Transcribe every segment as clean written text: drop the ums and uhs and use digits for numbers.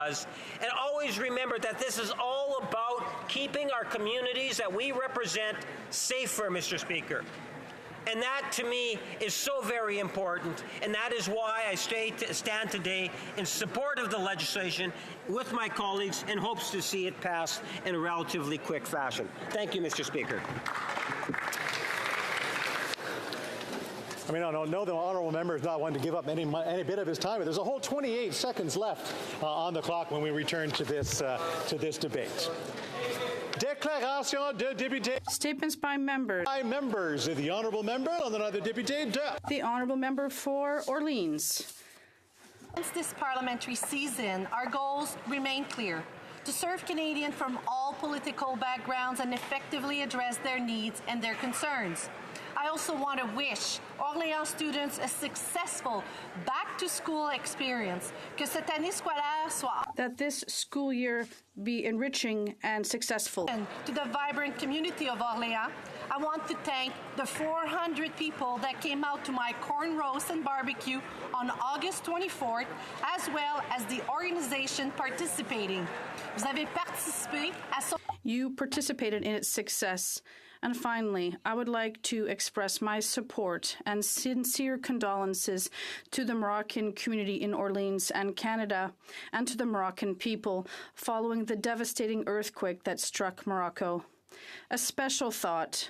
And always remember that this is all about keeping our communities that we represent safer, Mr. Speaker. And that, to me, is so very important, and that is why I stand today in support of the legislation with my colleagues in hopes to see it pass in a relatively quick fashion. Thank you, Mr. Speaker. I mean, I know the honourable member is not one to give up any bit of his time, but there's a whole 28 seconds left on the clock when we return to this debate. Déclaration de député. Statements by members. By members. The honourable member, l'honorable député de. The honourable member for Orleans. Since this parliamentary season, our goals remain clear: to serve Canadians from all political backgrounds and effectively address their needs and their concerns. I also want to wish Orléans students a successful back-to-school experience. Que cette année scolaire soit... That this school year be enriching and successful. And to the vibrant community of Orléans, I want to thank the 400 people that came out to my corn roast and barbecue on August 24th, as well as the organization participating. Vous avez participé à son... You participated in its success. And finally, I would like to express my support and sincere condolences to the Moroccan community in Orleans and Canada, and to the Moroccan people following the devastating earthquake that struck Morocco. A special thought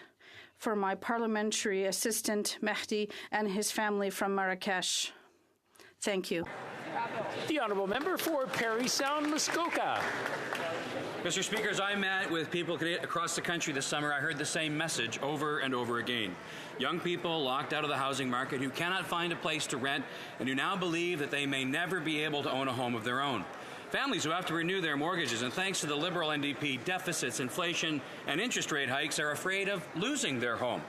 for my parliamentary assistant, Mehdi, and his family from Marrakesh. Thank you. The honourable member for Parry Sound, Muskoka. Mr. Speaker, as I met with people across the country this summer, I heard the same message over and over again. Young people locked out of the housing market who cannot find a place to rent and who now believe that they may never be able to own a home of their own. Families who have to renew their mortgages and, thanks to the Liberal NDP, deficits, inflation and interest rate hikes are afraid of losing their home.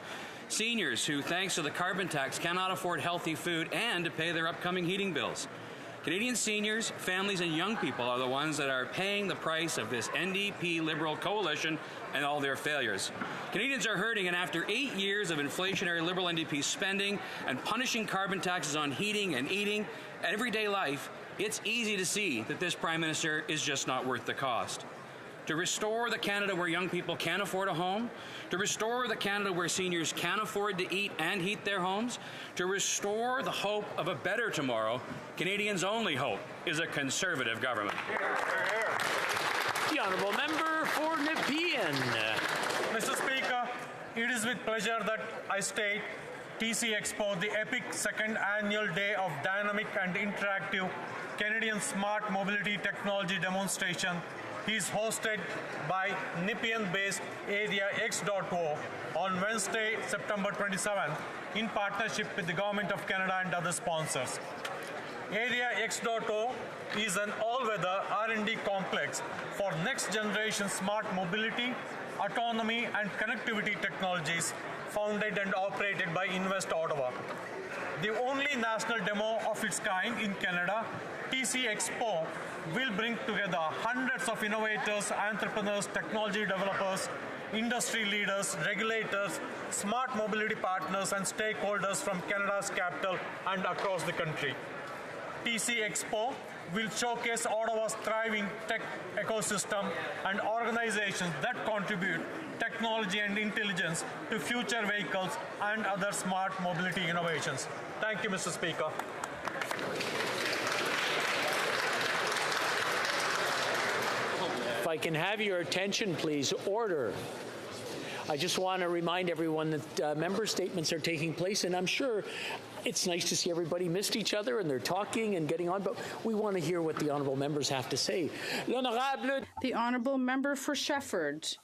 Seniors who, thanks to the carbon tax, cannot afford healthy food and to pay their upcoming heating bills. Canadian seniors, families and young people are the ones that are paying the price of this NDP Liberal coalition and all their failures. Canadians are hurting, and after 8 years of inflationary Liberal NDP spending and punishing carbon taxes on heating and eating, everyday life, it's easy to see that this Prime Minister is just not worth the cost. To restore the Canada where young people can afford a home, to restore the Canada where seniors can afford to eat and heat their homes, to restore the hope of a better tomorrow, Canadians' only hope is a Conservative government. The honourable member for Nepean. Mr. Speaker, it is with pleasure that I state TC Expo, the epic second annual day of dynamic and interactive Canadian smart mobility technology demonstration, is hosted by Nepean-based Area X.O on Wednesday, September 27th, in partnership with the Government of Canada and other sponsors. Area X.O is an all-weather R&D complex for next-generation smart mobility, autonomy and connectivity technologies founded and operated by Invest Ottawa. The only national demo of its kind in Canada, TC Expo will bring together hundreds of innovators, entrepreneurs, technology developers, industry leaders, regulators, smart mobility partners and stakeholders from Canada's capital and across the country. TC Expo will showcase Ottawa's thriving tech ecosystem and organizations that contribute technology and intelligence to future vehicles and other smart mobility innovations. Thank you, Mr. Speaker. If I can have your attention, please. Order. I just want to remind everyone that member statements are taking place, and I'm sure it's nice to see everybody missed each other and they're talking and getting on, but we want to hear what the honourable members have to say. The honourable member for Shefford.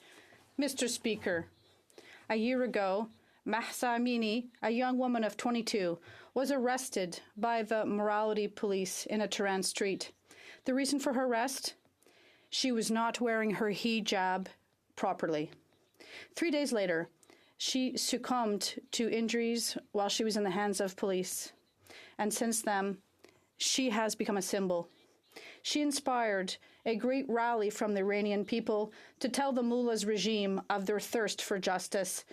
Mr. Speaker, a year ago, Mahsa Amini, a young woman of 22, was arrested by the morality police in a Tehran street. The reason for her arrest? She was not wearing her hijab properly. 3 days later, she succumbed to injuries while she was in the hands of police. And since then, she has become a symbol. She inspired a great rally from the Iranian people to tell the mullah's regime of their thirst for justice.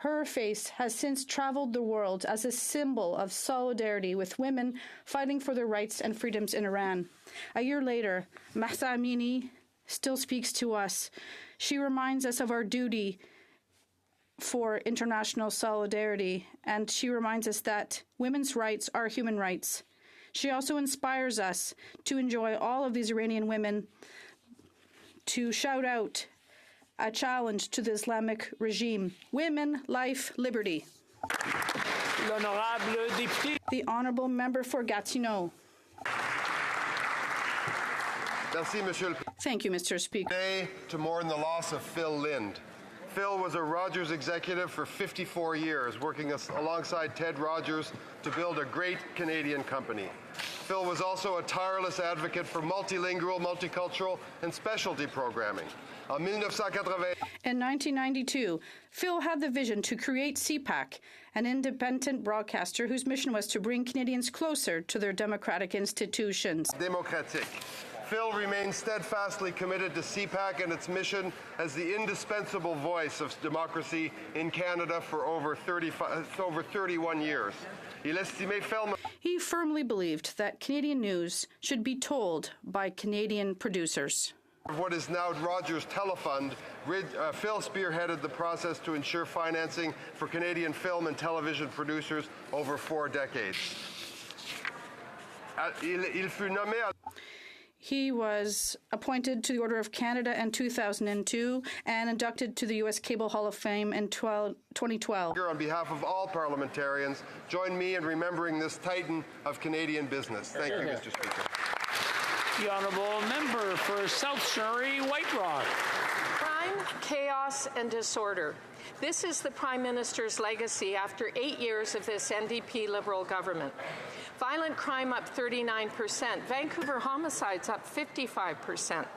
Her face has since traveled the world as a symbol of solidarity with women fighting for their rights and freedoms in Iran. A year later, Mahsa Amini still speaks to us. She reminds us of our duty for international solidarity, and she reminds us that women's rights are human rights. She also inspires us to enjoy all of these Iranian women, to shout out a challenge to the Islamic regime. Women, life, liberty. L'honorable député. The honourable member for Gatineau. Merci, Monsieur. Thank you, Mr. Speaker. Today, to mourn the loss of Phil Lind. Phil was a Rogers executive for 54 years, working alongside Ted Rogers to build a great Canadian company. Phil was also a tireless advocate for multilingual, multicultural, and specialty programming. In 1992, Phil had the vision to create CPAC, an independent broadcaster whose mission was to bring Canadians closer to their democratic institutions. Démocratique. Phil remains steadfastly committed to CPAC and its mission as the indispensable voice of democracy in Canada for over 31 years. He firmly believed that Canadian news should be told by Canadian producers. What is now Rogers Telefund, Phil spearheaded the process to ensure financing for Canadian film and television producers over 4 decades. He was appointed to the Order of Canada in 2002 and inducted to the U.S. Cable Hall of Fame in 2012. On behalf of all parliamentarians, join me in remembering this titan of Canadian business. Thank you, Mr. Speaker. The honourable member for South Surrey, White Rock. Crime, chaos, and disorder. This is the Prime Minister's legacy after 8 years of this NDP Liberal government. Violent crime up 39%. Vancouver homicides up 55%.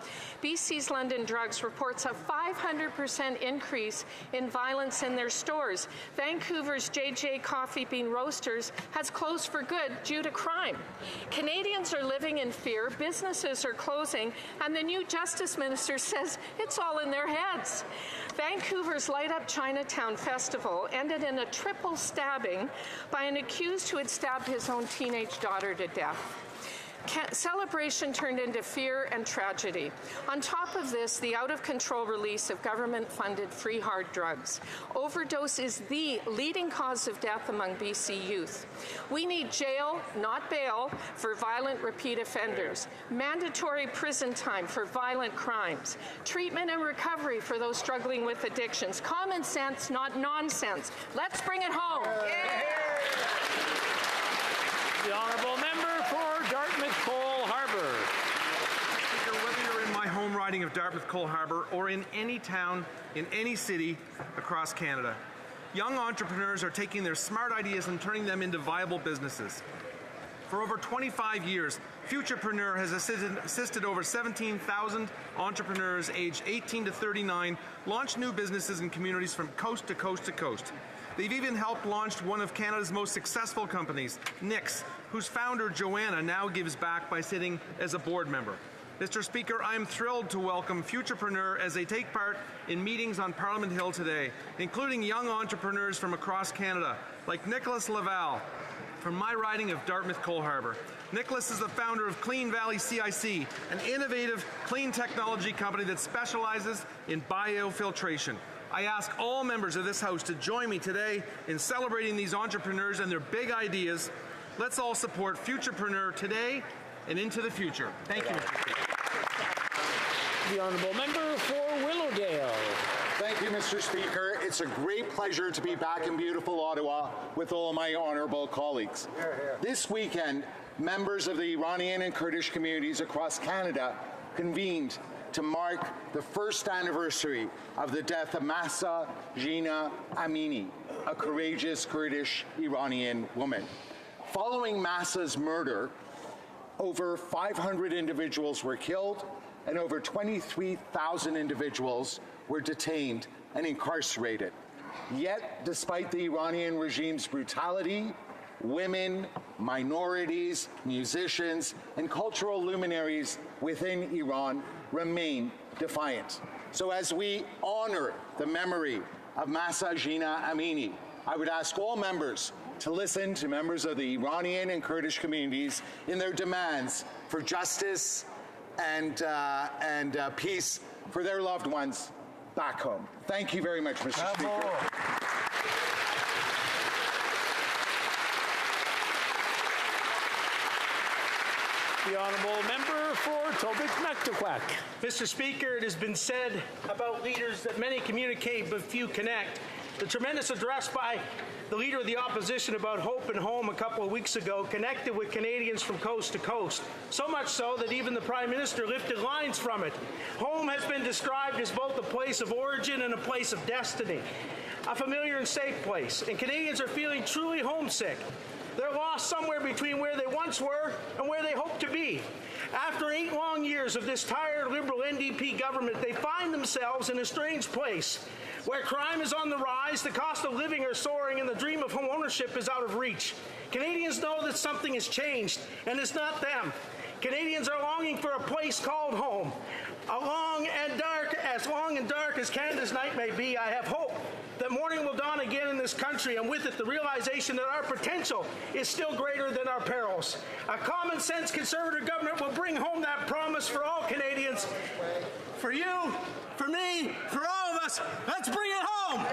BC's London Drugs reports a 500% increase in violence in their stores. Vancouver's JJ Coffee Bean Roasters has closed for good due to crime. Canadians are living in fear, businesses are closing, and the new Justice Minister says it's all in their heads. Vancouver's Light Up Chinatown Festival ended in a triple stabbing by an accused who had stabbed his own teenage daughter to death. Celebration turned into fear and tragedy. On top of this, the out-of-control release of government-funded free hard drugs. Overdose is the leading cause of death among BC youth. We need jail, not bail, for violent repeat offenders. Mandatory prison time for violent crimes. Treatment and recovery for those struggling with addictions. Common sense, not nonsense. Let's bring it home. The honourable member for Dartmouth Cole Harbour. Whether you're in my home riding of Dartmouth Cole Harbour or in any town, in any city across Canada, young entrepreneurs are taking their smart ideas and turning them into viable businesses. For over 25 years, Futurepreneur has assisted over 17,000 entrepreneurs aged 18 to 39 launch new businesses in communities from coast to coast to coast. They've even helped launch one of Canada's most successful companies, Nix, whose founder, Joanna, now gives back by sitting as a board member. Mr. Speaker, I'm thrilled to welcome Futurepreneur as they take part in meetings on Parliament Hill today, including young entrepreneurs from across Canada, like Nicholas Laval, from my riding of Dartmouth Cole Harbour. Nicholas is the founder of Clean Valley CIC, an innovative clean technology company that specializes in biofiltration. I ask all members of this House to join me today in celebrating these entrepreneurs and their big ideas. Let's all support Futurepreneur today and into the future. Thank you, Mr. Speaker. The honourable member for Willowdale. Thank you, Mr. Speaker. It's a great pleasure to be back in beautiful Ottawa with all of my honourable colleagues. This weekend, members of the Iranian and Kurdish communities across Canada convened to mark the first anniversary of the death of Mahsa Jina Amini, a courageous Kurdish Iranian woman. Following Mahsa's murder, over 500 individuals were killed and over 23,000 individuals were detained and incarcerated. Yet, despite the Iranian regime's brutality, women, minorities, musicians, and cultural luminaries within Iran remain defiant. So as we honor the memory of Mahsa Jina Amini. I would ask all members to listen to members of the Iranian and Kurdish communities in their demands for justice and peace for their loved ones back home. Thank you very much, Mr. Speaker. The honourable member for Tobique-Mactaquac. Mr. Speaker, it has been said about leaders that many communicate but few connect. The tremendous address by the Leader of the Opposition about hope and home a couple of weeks ago connected with Canadians from coast to coast, so much so that even the Prime Minister lifted lines from it. Home has been described as both a place of origin and a place of destiny, a familiar and safe place, and Canadians are feeling truly homesick. They're lost somewhere between where they once were and where they hope to be. After 8 long years of this tired Liberal NDP government, they find themselves in a strange place where crime is on the rise, the cost of living are soaring, and the dream of home ownership is out of reach. Canadians know that something has changed, and it's not them. Canadians are longing for a place called home. Long and dark as Canada's night may be, I have hope that morning will dawn again in this country, and with it the realization that our potential is still greater than our perils. A common sense Conservative government will bring home that promise for all Canadians. For you, for me, for all of us, let's bring it home!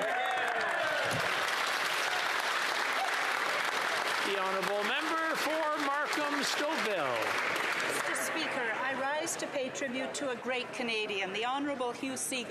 The honourable member for Markham-Stouffville. Mr. Speaker, I rise to pay tribute to a great Canadian, the Honourable HoC,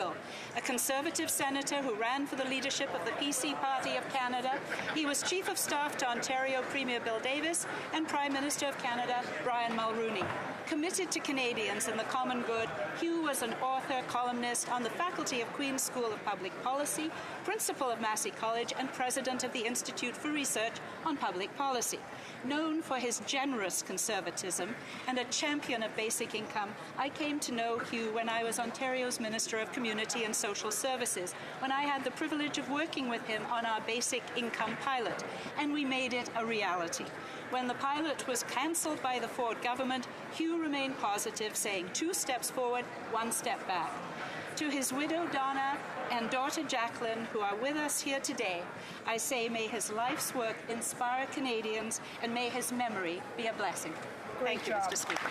a Conservative senator who ran for the leadership of the PC Party of Canada. He was Chief of Staff to Ontario Premier Bill Davis and Prime Minister of Canada Brian Mulroney. Committed to Canadians and the common good, Hugh was an author, columnist on the faculty of Queen's School of Public Policy, principal of Massey College, and president of the Institute for Research on Public Policy. Known for his generous conservatism and a champion of basic income, I came to know Hugh when I was Ontario's Minister of Community and Social Services, when I had the privilege of working with him on our basic income pilot, and we made it a reality. When the pilot was cancelled by the Ford government, Hugh remained positive, saying 2 steps forward, 1 step back. To his widow, Donna, and daughter, Jacqueline, who are with us here today, I say may his life's work inspire Canadians and may his memory be a blessing. Thank you, Mr. Speaker.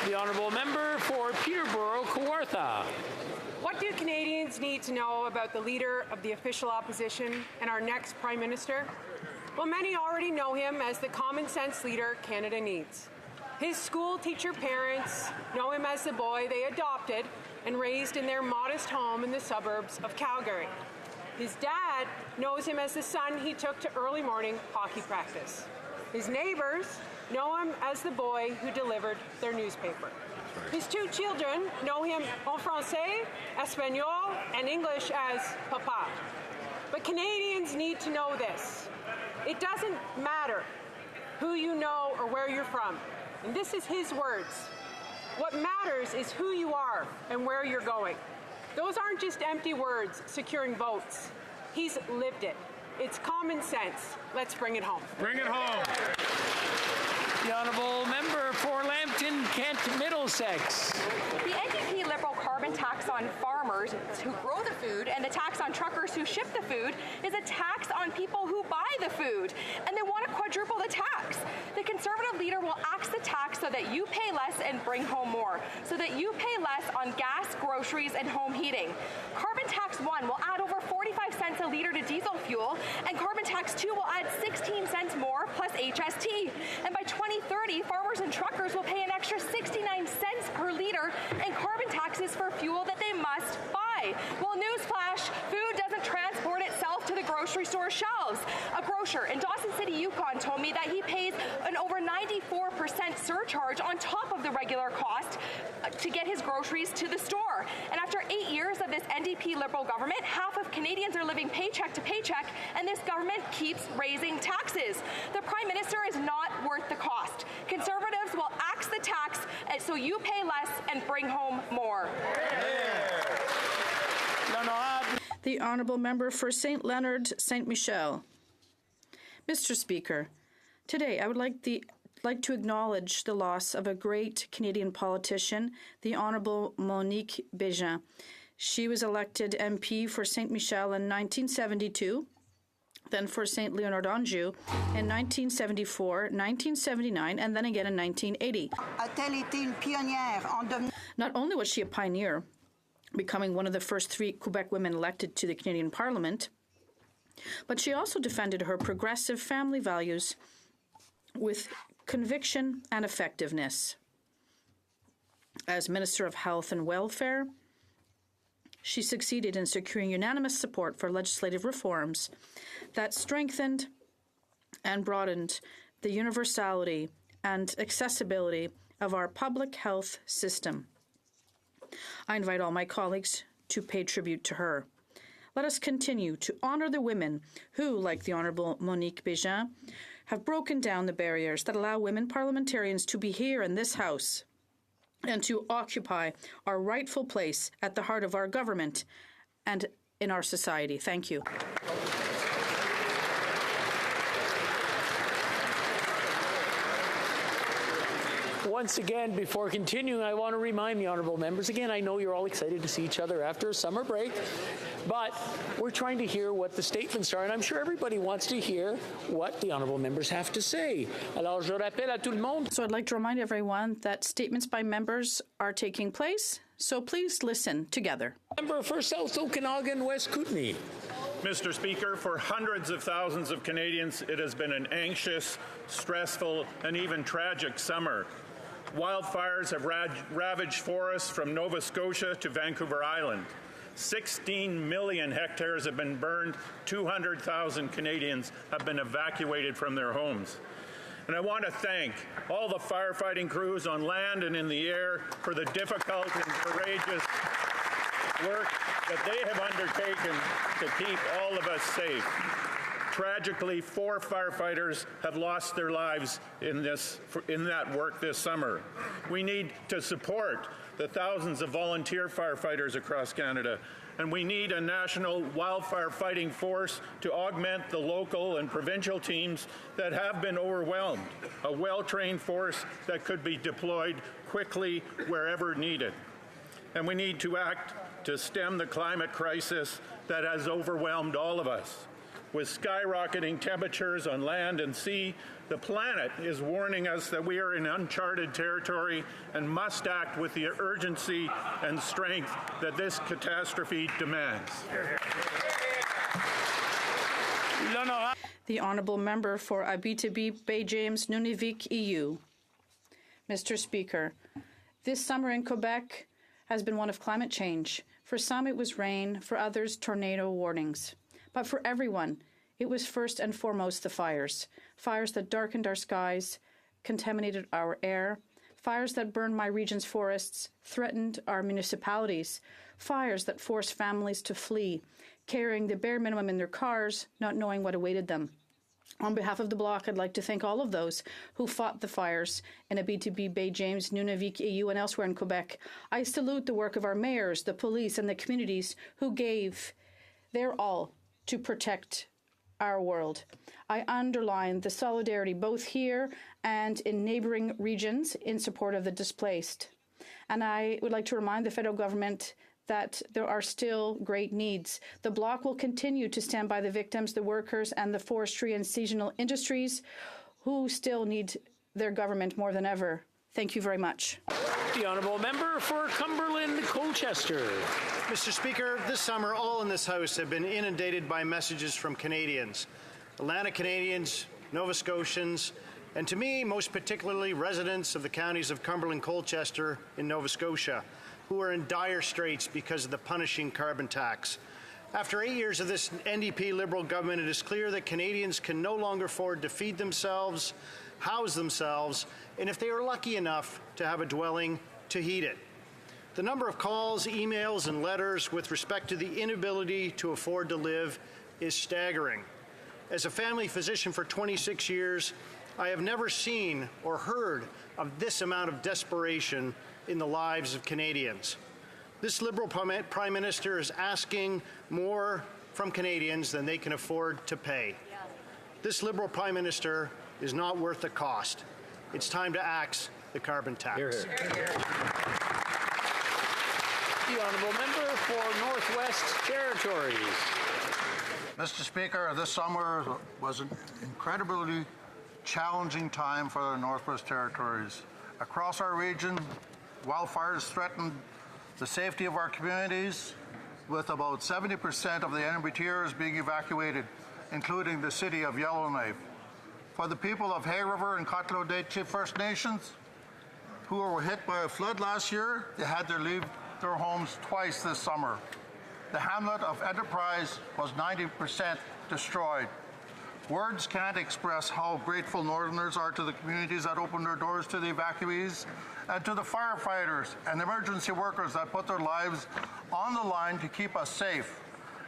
The honourable member for Peterborough-Kawartha. What do Canadians need to know about the Leader of the Official Opposition and our next Prime Minister? Well, many already know him as the common sense leader Canada needs. His school teacher parents know him as the boy they adopted and raised in their modest home in the suburbs of Calgary. His dad knows him as the son he took to early morning hockey practice. His neighbors know him as the boy who delivered their newspaper. His 2 children know him en français, espagnol, and English as Papa. But Canadians need to know this. It doesn't matter who you know or where you're from. And this is his words. What matters is who you are and where you're going. Those aren't just empty words securing votes. He's lived it. It's common sense. Let's bring it home. Bring it home. The honourable member for Lambton, Kent, Middlesex. The NDP Liberal carbon tax on farmers who grow the food and the tax on truckers who ship the food is a tax on people who buy the food, and they want to quadruple the tax. The Conservative leader will axe the tax so that you pay less and bring home more, so that you pay less on gas, groceries, and home heating. Carbon tax 1 will add over 45 cents a litre to diesel fuel, and carbon tax 2 will add 16 cents more plus HST. And by 2030, farmers and truckers will pay an extra 69 cents per litre in carbon taxes for fuel that they must buy. Well, newsflash, food doesn't transport itself to the grocery store shelves. A grocer in Dawson City, Yukon told me that he pays an over 94% surcharge on top of the regular cost to get his groceries to the store. And after 8 years of this NDP Liberal government, half of Canadians are living paycheck to paycheck, and this government keeps raising taxes. The Prime Minister is not worth the cost. Conservatives will axe the tax so you pay less and bring home more. The honourable member for St. Leonard, St. Michel. Mr. Speaker, today I would like like to acknowledge the loss of a great Canadian politician, the Honourable Monique Bégin. She was elected MP for Saint Michel in 1972, then for Saint Leonard Anjou in 1974, 1979, and then again in 1980. Not only was she a pioneer, becoming one of the first 3 Quebec women elected to the Canadian Parliament, but she also defended her progressive family values with conviction and effectiveness. As Minister of Health and Welfare, she succeeded in securing unanimous support for legislative reforms that strengthened and broadened the universality and accessibility of our public health system. I invite all my colleagues to pay tribute to her. Let us continue to honor the women who, like the Honourable Monique Bégin, have broken down the barriers that allow women parliamentarians to be here in this House and to occupy our rightful place at the heart of our government and in our society. Thank you. Once again, before continuing, I want to remind the honourable members, again, I know you're all excited to see each other after a summer break, but we're trying to hear what the statements are, and I'm sure everybody wants to hear what the honourable members have to say. Alors, je rappelle à tout le monde. So I'd like to remind everyone that statements by members are taking place, so please listen together. Member for South Okanagan, West Kootenay. Mr. Speaker, for hundreds of thousands of Canadians, it has been an anxious, stressful, and even tragic summer. Wildfires have ravaged forests from Nova Scotia to Vancouver Island. 16 million hectares have been burned. 200,000 Canadians have been evacuated from their homes. And I want to thank all the firefighting crews on land and in the air for the difficult and courageous work that they have undertaken to keep all of us safe. Tragically, 4 firefighters have lost their lives in that work this summer. We need to support the thousands of volunteer firefighters across Canada, and we need a national wildfire fighting force to augment the local and provincial teams that have been overwhelmed, a well-trained force that could be deployed quickly wherever needed. And we need to act to stem the climate crisis that has overwhelmed all of us. With skyrocketing temperatures on land and sea, the planet is warning us that we are in uncharted territory and must act with the urgency and strength that this catastrophe demands. The Honourable Member for Abitibi, Bay James, Nunavik, EU. Mr. Speaker, this summer in Quebec has been one of climate change. For some it was rain, for others tornado warnings. But for everyone, it was first and foremost the fires. Fires that darkened our skies, contaminated our air. Fires that burned my region's forests, threatened our municipalities. Fires that forced families to flee, carrying the bare minimum in their cars, not knowing what awaited them. On behalf of the Bloc, I'd like to thank all of those who fought the fires in Abitibi, Bay James, Nunavik, EU, and elsewhere in Quebec. I salute the work of our mayors, the police, and the communities who gave their all to protect our world. I underline the solidarity both here and in neighboring regions in support of the displaced. And I would like to remind the federal government that there are still great needs. The Bloc will continue to stand by the victims, the workers, and the forestry and seasonal industries who still need their government more than ever. Thank you very much. The Honourable Member for Cumberland, Colchester. Mr. Speaker, this summer all in this House have been inundated by messages from Canadians, Atlantic Canadians, Nova Scotians, and to me, most particularly residents of the counties of Cumberland, Colchester in Nova Scotia, who are in dire straits because of the punishing carbon tax. After 8 years of this NDP Liberal government, it is clear that Canadians can no longer afford to feed themselves, house themselves, and if they are lucky enough to have a dwelling, to heat it. The number of calls, emails, and letters with respect to the inability to afford to live is staggering. As a family physician for 26 years, I have never seen or heard of this amount of desperation in the lives of Canadians. This Liberal Prime Minister is asking more from Canadians than they can afford to pay. This Liberal Prime Minister is not worth the cost. It's time to axe the carbon tax. Hear, hear. The honourable member for Northwest Territories. Mr. Speaker, this summer was an incredibly challenging time for the Northwest Territories. Across our region, wildfires threatened the safety of our communities, with about 70% of the NBTers being evacuated, including the city of Yellowknife. For the people of Hay River and Kotlo-Daitche First Nations, who were hit by a flood last year, they had to leave their homes twice this summer. The hamlet of Enterprise was 90% destroyed. Words can't express how grateful Northerners are to the communities that opened their doors to the evacuees and to the firefighters and emergency workers that put their lives on the line to keep us safe.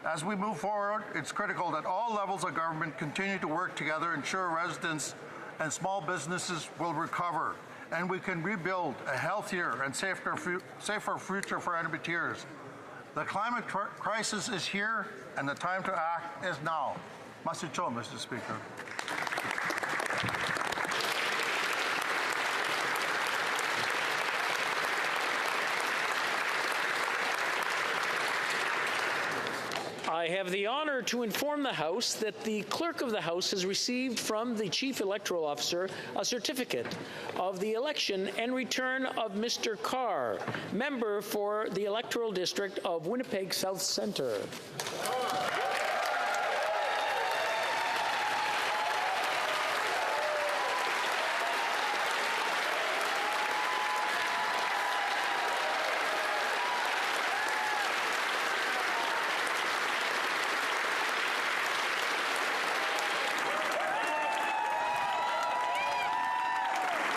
As we move forward, it's critical that all levels of government continue to work together to ensure residents and small businesses will recover, and we can rebuild a healthier and safer future for NBTers. The climate crisis is here, and the time to act is now. Masicho, Mr. Speaker. I have the honor to inform the House that the Clerk of the House has received from the Chief Electoral Officer a certificate of the election and return of Mr. Carr, member for the Electoral District of Winnipeg South Centre.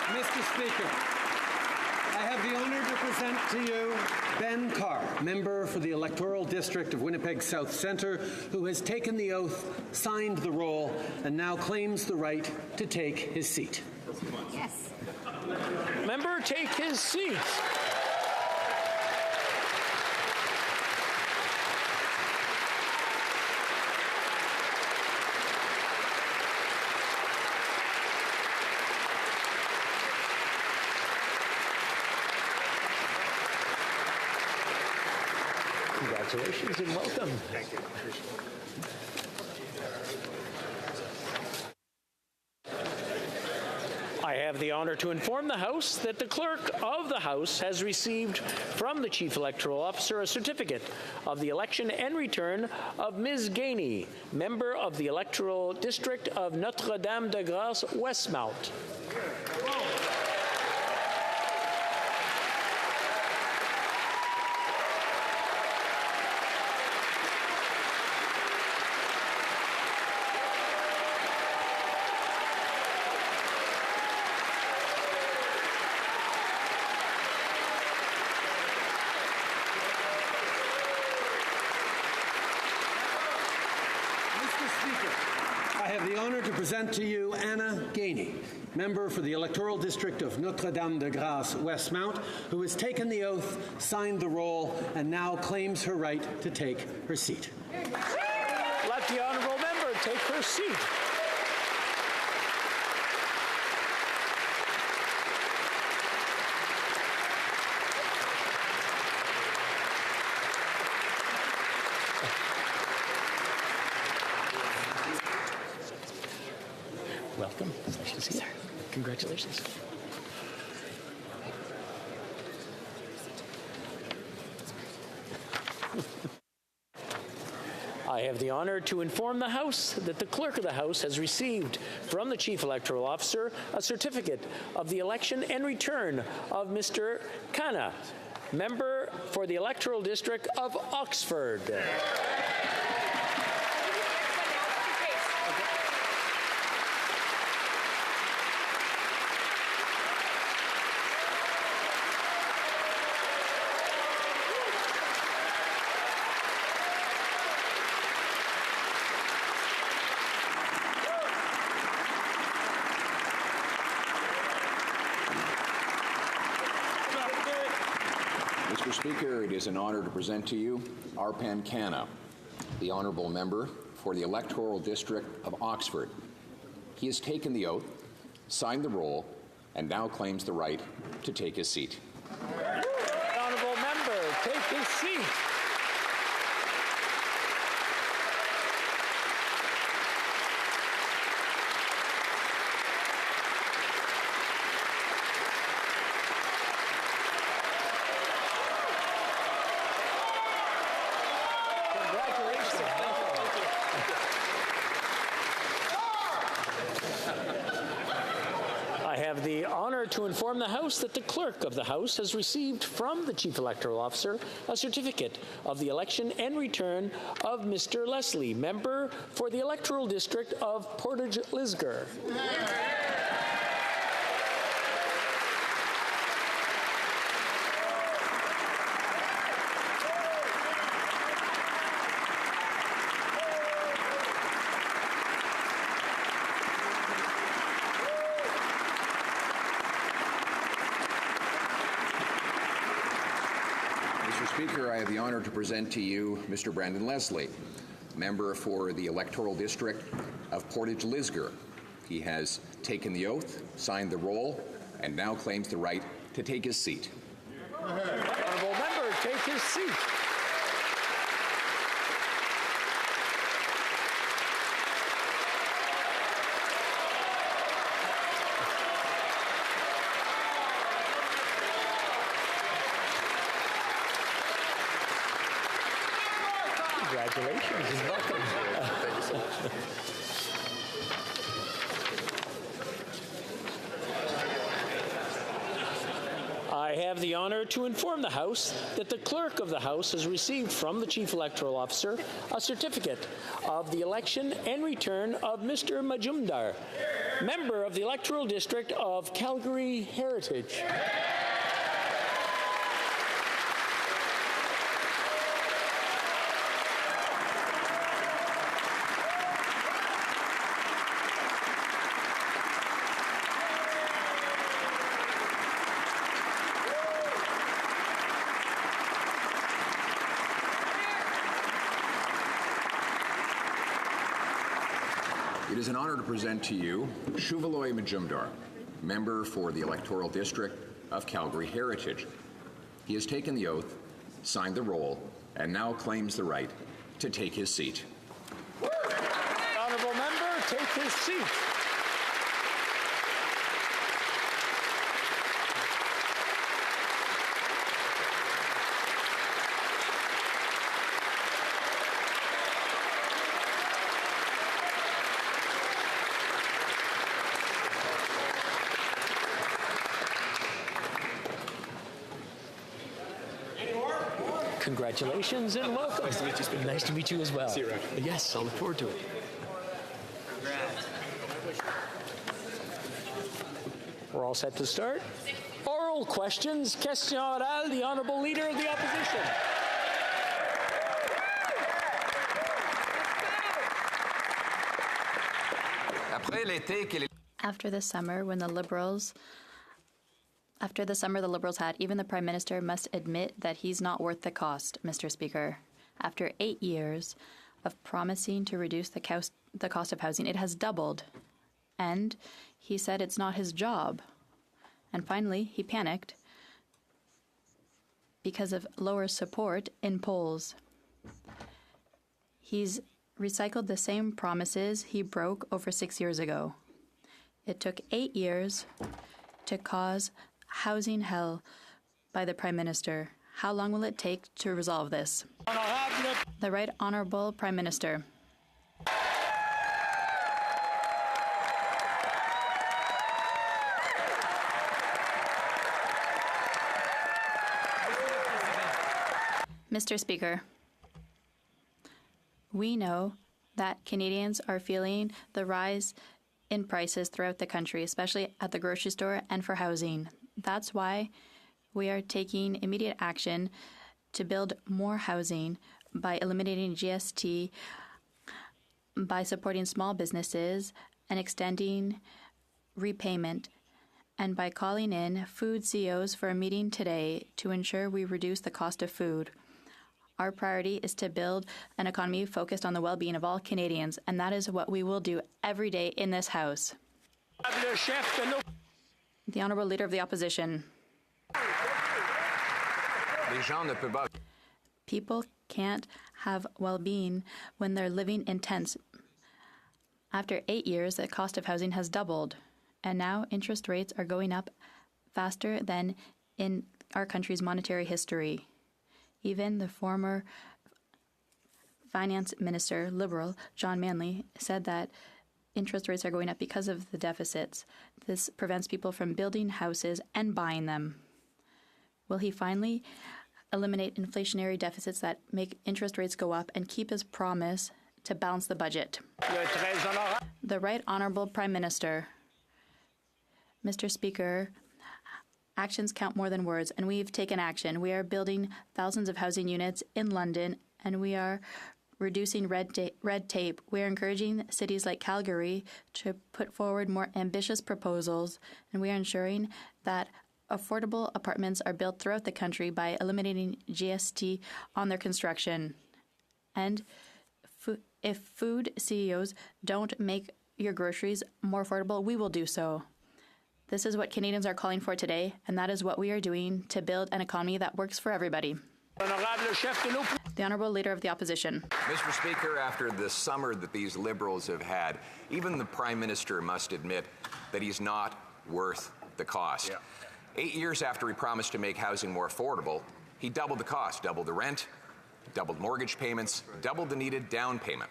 Mr. Speaker, I have the honor to present to you Ben Carr, member for the Electoral District of Winnipeg South Centre, who has taken the oath, signed the roll, and now claims the right to take his seat. Yes. Member, take his seat. Congratulations and welcome. Thank you. I have the honor to inform the House that the Clerk of the House has received from the Chief Electoral Officer a certificate of the election and return of Ms. Gainey, member of the Electoral District of Notre-Dame-de-Grâce Westmount. I have the honor to present to you Anna Gainey, member for the Electoral District of Notre-Dame-de-Grâce Westmount, who has taken the oath, signed the roll, and now claims her right to take her seat. Let the honourable member take her seat. Welcome. Nice to see you. Congratulations. I have the honor to inform the House that the Clerk of the House has received from the Chief Electoral Officer a certificate of the election and return of Mr. Khanna, member for the Electoral District of Oxford. Mr. Speaker, it is an honor to present to you Arpan Khanna, the honourable member for the Electoral District of Oxford. He has taken the oath, signed the roll, and now claims the right to take his seat. The honourable member take his seat. I have the honor to inform the House that the Clerk of the House has received from the Chief Electoral Officer a certificate of the election and return of Mr. Leslie, member for the Electoral District of Portage-Lisgar. Speaker, I have the honor to present to you Mr. Brandon Leslie, member for the Electoral District of Portage-Lisgar. He has taken the oath, signed the roll, and now claims the right to take his seat. Honourable member, take his seat. Congratulations and welcome. Thank you so much. I have the honor to inform the House that the Clerk of the House has received from the Chief Electoral Officer a certificate of the election and return of Mr. Majumdar, member of the Electoral District of Calgary Heritage. It is an honor to present to you Shuvaloy Majumdar, member for the Electoral District of Calgary Heritage. He has taken the oath, signed the roll, and now claims the right to take his seat. Honourable member, take his seat. Congratulations and welcome. Nice to meet you, Speaker. Nice to meet you as well. See you around. Yes, I'll look forward to it. We're all set to start. Oral questions. Question orale, the Honourable Leader of the Opposition. After the summer, the Liberals had, even the Prime Minister must admit that he's not worth the cost, Mr. Speaker. After 8 years of promising to reduce the cost of housing, it has doubled. And he said it's not his job. And finally, he panicked because of lower support in polls. He's recycled the same promises he broke over 6 years ago. It took 8 years to cause housing hell by the Prime Minister. How long will it take to resolve this? The Right Honourable Prime Minister. Mr. Speaker, we know that Canadians are feeling the rise in prices throughout the country, especially at the grocery store and for housing. That's why we are taking immediate action to build more housing by eliminating GST, by supporting small businesses and extending repayment, and by calling in food CEOs for a meeting today to ensure we reduce the cost of food. Our priority is to build an economy focused on the well-being of all Canadians, and that is what we will do every day in this House. The Honourable Leader of the Opposition. People can't have well-being when they're living in tents. After 8 years, the cost of housing has doubled, and now interest rates are going up faster than in our country's monetary history. Even the former Finance Minister, Liberal, John Manley, said that interest rates are going up because of the deficits. This prevents people from building houses and buying them. Will he finally eliminate inflationary deficits that make interest rates go up and keep his promise to balance the budget? The Right Honourable Prime Minister. Mr. Speaker, actions count more than words, and we've taken action. We are building thousands of housing units in London, and we are reducing red tape. We are encouraging cities like Calgary to put forward more ambitious proposals, and we are ensuring that affordable apartments are built throughout the country by eliminating GST on their construction. And if food CEOs don't make your groceries more affordable, we will do so. This is what Canadians are calling for today, and that is what we are doing to build an economy that works for everybody. The Honourable Leader of the Opposition. Mr. Speaker, after the summer that these Liberals have had, even the Prime Minister must admit that he's not worth the cost. 8 years after he promised to make housing more affordable, he doubled the cost, doubled the rent, doubled mortgage payments, doubled the needed down payment.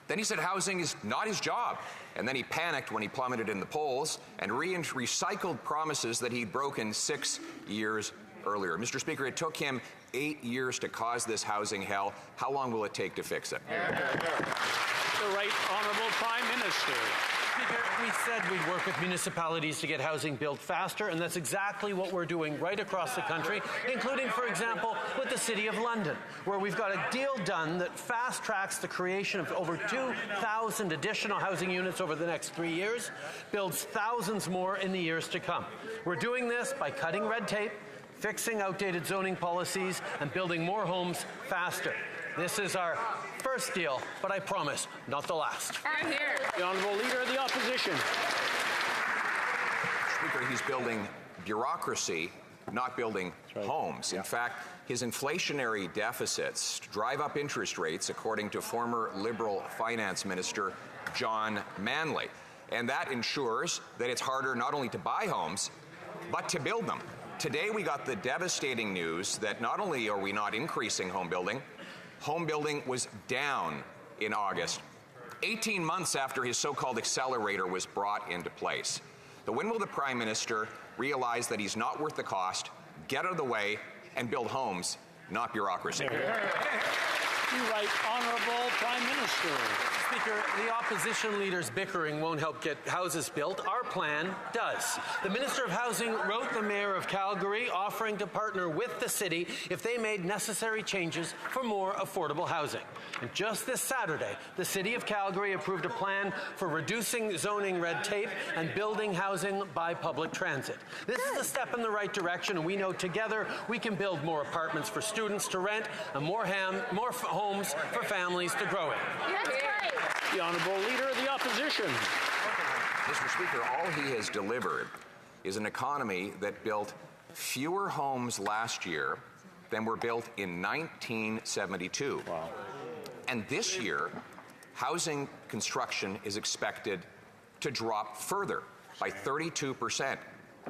Then he said housing is not his job. And then he panicked when he plummeted in the polls and recycled promises that he'd broken 6 years earlier. Mr. Speaker, it took him 8 years to cause this housing hell. How long will it take to fix it? The Right Honourable Prime Minister. Speaker, we said we'd work with municipalities to get housing built faster, and that's exactly what we're doing right across the country, including, for example, with the City of London, where we've got a deal done that fast-tracks the creation of over 2,000 additional housing units over the next 3 years, builds thousands more in the years to come. We're doing this by cutting red tape, fixing outdated zoning policies, and building more homes faster. This is our first deal, but I promise, not the last. The Honourable Leader of the Opposition. Speaker, he's building bureaucracy, not building homes. In fact, his inflationary deficits drive up interest rates, according to former Liberal Finance Minister John Manley. And that ensures that it's harder not only to buy homes, but to build them. Today, we got the devastating news that not only are we not increasing home building was down in August, 18 months after his so-called accelerator was brought into place. So when will the Prime Minister realize that he's not worth the cost, get out of the way, and build homes, not bureaucracy? The Right Honourable Prime Minister. Speaker, the opposition leaders' bickering won't help get houses built. Our plan does. The Minister of Housing wrote the Mayor of Calgary offering to partner with the city if they made necessary changes for more affordable housing. And just this Saturday, the City of Calgary approved a plan for reducing zoning red tape and building housing by public transit. This is a step in the right direction, and we know together we can build more apartments for students to rent and more homes for families to grow in. The Honourable Leader of the Opposition. Mr. Speaker, all he has delivered is an economy that built fewer homes last year than were built in 1972. Wow. And this year, housing construction is expected to drop further by 32%.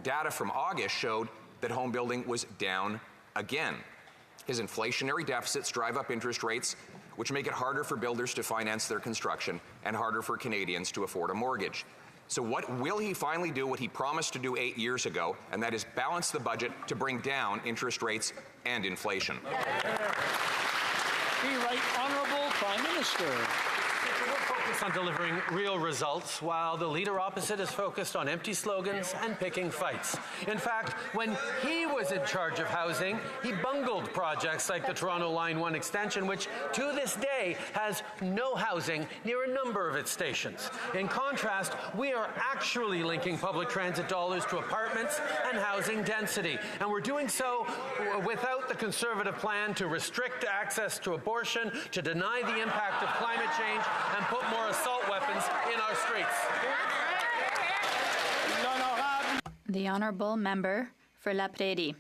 Data from August showed that home building was down again. His inflationary deficits drive up interest rates, which make it harder for builders to finance their construction and harder for Canadians to afford a mortgage. So what will he finally do what he promised to do 8 years ago, and that is balance the budget to bring down interest rates and inflation? The Right Honourable Prime Minister. We're focused on delivering real results, while the leader opposite is focused on empty slogans and picking fights. In fact, when he was in charge of housing, he bungled projects like the Toronto Line 1 extension, which to this day has no housing near a number of its stations. In contrast, we are actually linking public transit dollars to apartments and housing density, and we're doing so without the Conservative plan to restrict access to abortion, to deny the impact of climate change, and put more assault weapons in our streets. The Honourable Member for La Prairie.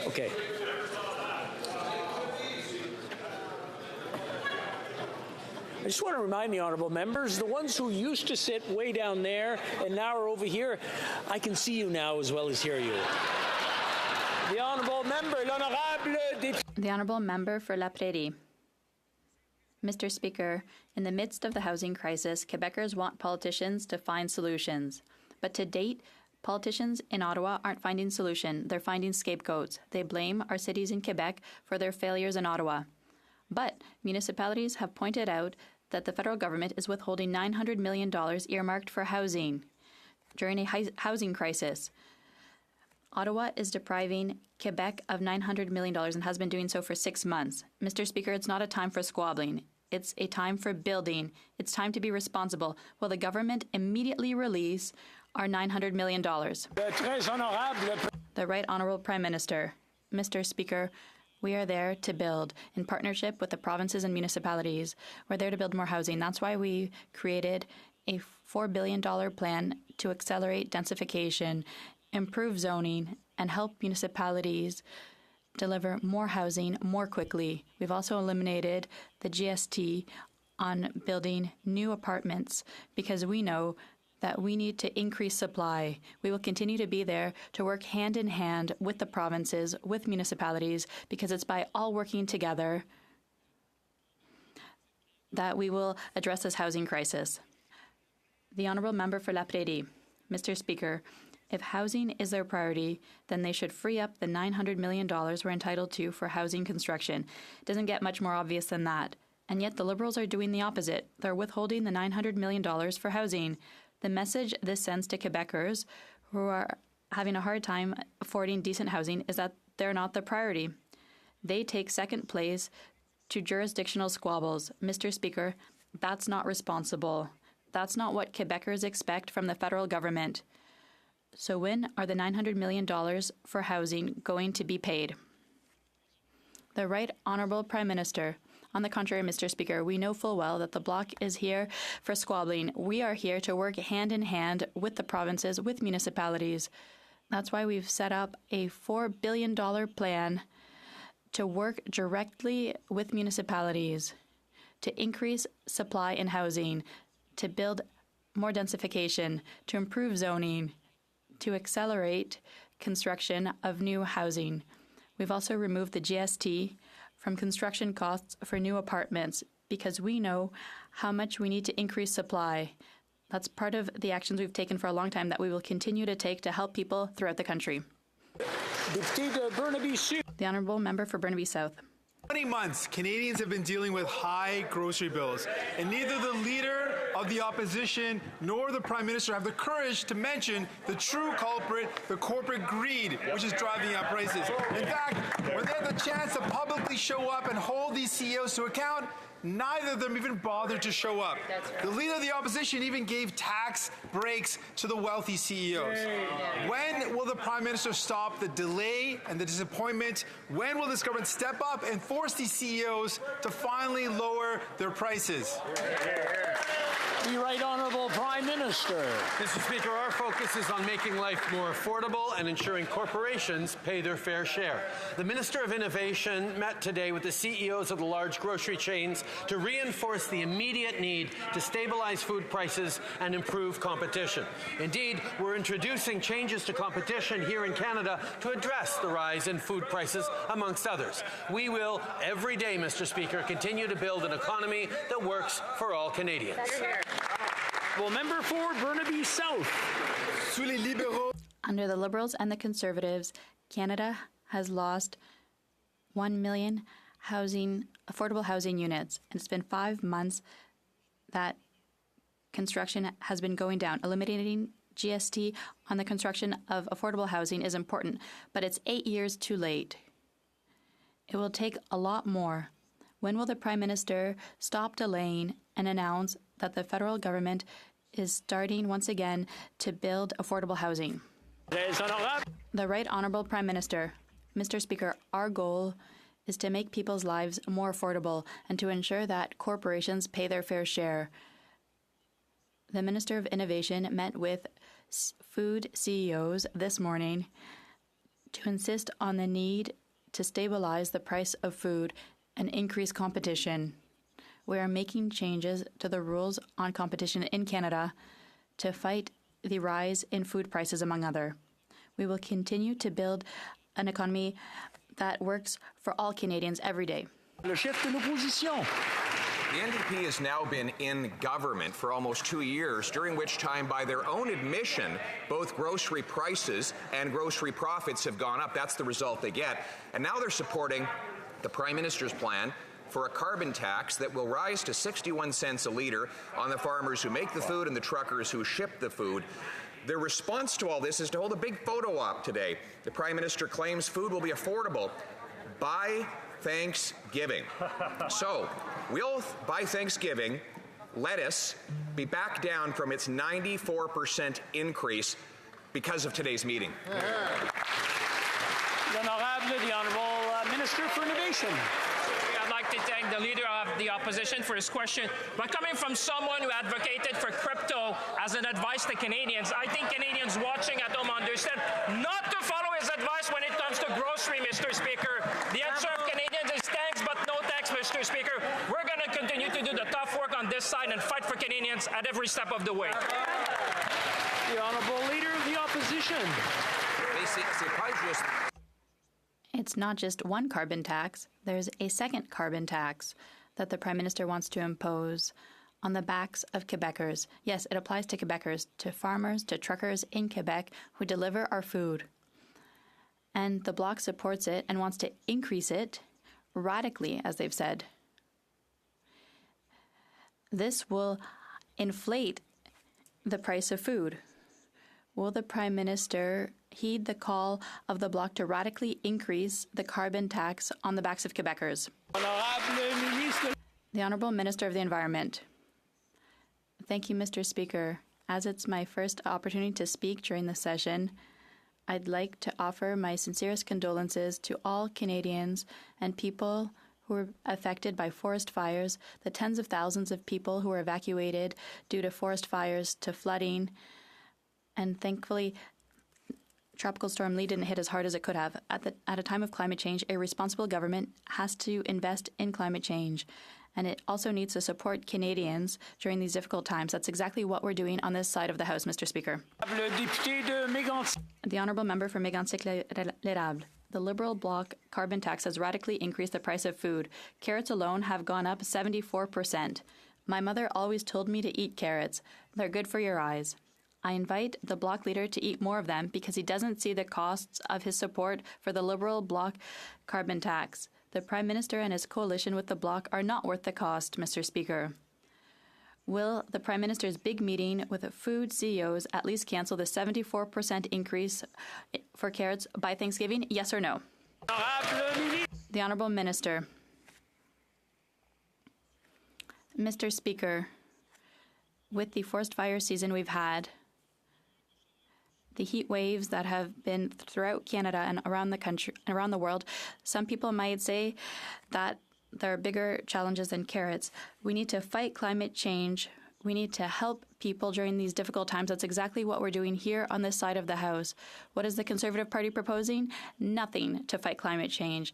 Okay. I just want to remind the honourable members, the ones who used to sit way down there and now are over here, I can see you now as well as hear you. The honourable member, l'honorable député. The Honourable Member for La Prairie. Mr. Speaker, in the midst of the housing crisis, Quebecers want politicians to find solutions. But to date, politicians in Ottawa aren't finding solutions. They're finding scapegoats. They blame our cities in Quebec for their failures in Ottawa. But municipalities have pointed out that the federal government is withholding $900 million earmarked for housing during a housing crisis. Ottawa is depriving Quebec of $900 million and has been doing so for 6 months. Mr. Speaker, it's not a time for squabbling. It's a time for building. It's time to be responsible. Will the government immediately release our $900 million? The Right Honourable Prime Minister. Mr. Speaker, we are there to build in partnership with the provinces and municipalities. We're there to build more housing. That's why we created a $4 billion plan to accelerate densification, improve zoning, and help municipalities deliver more housing more quickly. We've also eliminated the GST on building new apartments because we know that we need to increase supply. We will continue to be there to work hand in hand with the provinces, with municipalities, because it's by all working together that we will address this housing crisis. The Honourable Member for La Prairie. Mr. Speaker, if housing is their priority, then they should free up the $900 million we're entitled to for housing construction. It doesn't get much more obvious than that. And yet the Liberals are doing the opposite. They're withholding the $900 million for housing. The message this sends to Quebecers who are having a hard time affording decent housing is that they're not the priority. They take second place to jurisdictional squabbles. Mr. Speaker, that's not responsible. That's not what Quebecers expect from the federal government. So when are the $900 million for housing going to be paid? The Right Honourable Prime Minister. On the contrary, Mr. Speaker, we know full well that the Bloc is here for squabbling. We are here to work hand in hand with the provinces, with municipalities. That's why we've set up a $4 billion plan to work directly with municipalities to increase supply in housing, to build more densification, to improve zoning, to accelerate construction of new housing. We've also removed the GST from construction costs for new apartments because we know how much we need to increase supply. That's part of the actions we've taken for a long time that we will continue to take to help people throughout the country. The Honourable Member for Burnaby South. 20 months, Canadians have been dealing with high grocery bills, and neither the Leader of the Opposition nor the Prime Minister have the courage to mention the true culprit, the corporate greed, which is driving up prices. In fact, when they had the chance to publicly show up and hold these CEOs to account, neither of them even bothered to show up. Right. The Leader of the Opposition even gave tax breaks to the wealthy CEOs. When will the Prime Minister stop the delay and the disappointment? When will this government step up and force these CEOs to finally lower their prices? The Right Honourable Prime Minister. Mr. Speaker, our focus is on making life more affordable and ensuring corporations pay their fair share. The Minister of Innovation met today with the CEOs of the large grocery chains to reinforce the immediate need to stabilize food prices and improve competition. Indeed, we're introducing changes to competition here in Canada to address the rise in food prices, amongst others. We will, every day, Mr. Speaker, continue to build an economy that works for all Canadians. Well, member for Burnaby South. Under the Liberals and the Conservatives, Canada has lost 1 million affordable housing units. And it's been 5 months that construction has been going down. Eliminating GST on the construction of affordable housing is important, but it's 8 years too late. It will take a lot more. When will the Prime Minister stop delaying and announce that the federal government is starting once again to build affordable housing. The Right Honourable Prime Minister, Mr. Speaker, our goal is to make people's lives more affordable and to ensure that corporations pay their fair share. The Minister of Innovation met with food CEOs this morning to insist on the need to stabilize the price of food and increase competition. We are making changes to the rules on competition in Canada to fight the rise in food prices, among other. We will continue to build an economy that works for all Canadians every day. Le chef de l'opposition. The NDP has now been in government for almost 2 years, during which time, by their own admission, both grocery prices and grocery profits have gone up. That's the result they get. And now they're supporting the Prime Minister's plan for a carbon tax that will rise to 61 cents a litre on the farmers who make the food and the truckers who ship the food. Their response to all this is to hold a big photo op today. The Prime Minister claims food will be affordable by Thanksgiving. So, will, by Thanksgiving, lettuce be back down from its 94% increase because of today's meeting? The Honourable Minister for Innovation. I'd like to thank the Leader of the Opposition for his question. But coming from someone who advocated for crypto as an advice to Canadians, I think Canadians watching at home understand not to follow his advice when it comes to grocery, Mr. Speaker. The answer of Canadians is thanks, but no thanks, Mr. Speaker. We're going to continue to do the tough work on this side and fight for Canadians at every step of the way. The Honourable Leader of the Opposition. It's not just one carbon tax, there's a second carbon tax that the Prime Minister wants to impose on the backs of Quebecers. Yes, it applies to Quebecers, to farmers, to truckers in Quebec who deliver our food. And the Bloc supports it and wants to increase it radically, as they've said. This will inflate the price of food. Will the Prime Minister heed the call of the Bloc to radically increase the carbon tax on the backs of Quebecers? The Honourable Minister of the Environment. Thank you, Mr. Speaker. As it's my first opportunity to speak during the session, I'd like to offer my sincerest condolences to all Canadians and people who were affected by forest fires, the tens of thousands of people who were evacuated due to forest fires, to flooding, and thankfully, Tropical Storm Lee didn't hit as hard as it could have. At a time of climate change, a responsible government has to invest in climate change. And it also needs to support Canadians during these difficult times. That's exactly what we're doing on this side of the House, Mr. Speaker. The Honourable Member for Mégantic-l'Érable. The Liberal Bloc carbon tax has radically increased the price of food. Carrots alone have gone up 74%. My mother always told me to eat carrots. They're good for your eyes. I invite the Bloc leader to eat more of them because he doesn't see the costs of his support for the Liberal Bloc carbon tax. The Prime Minister and his coalition with the Bloc are not worth the cost, Mr. Speaker. Will the Prime Minister's big meeting with the food CEOs at least cancel the 74% increase for carrots by Thanksgiving? Yes or no? The Honourable Minister. Mr. Speaker, with the forest fire season we've had, the heat waves that have been throughout Canada and around the country, around the world, some people might say that there are bigger challenges than carrots. We need to fight climate change. We need to help people during these difficult times. That's exactly what we're doing here on this side of the House. What is the Conservative Party proposing? Nothing to fight climate change.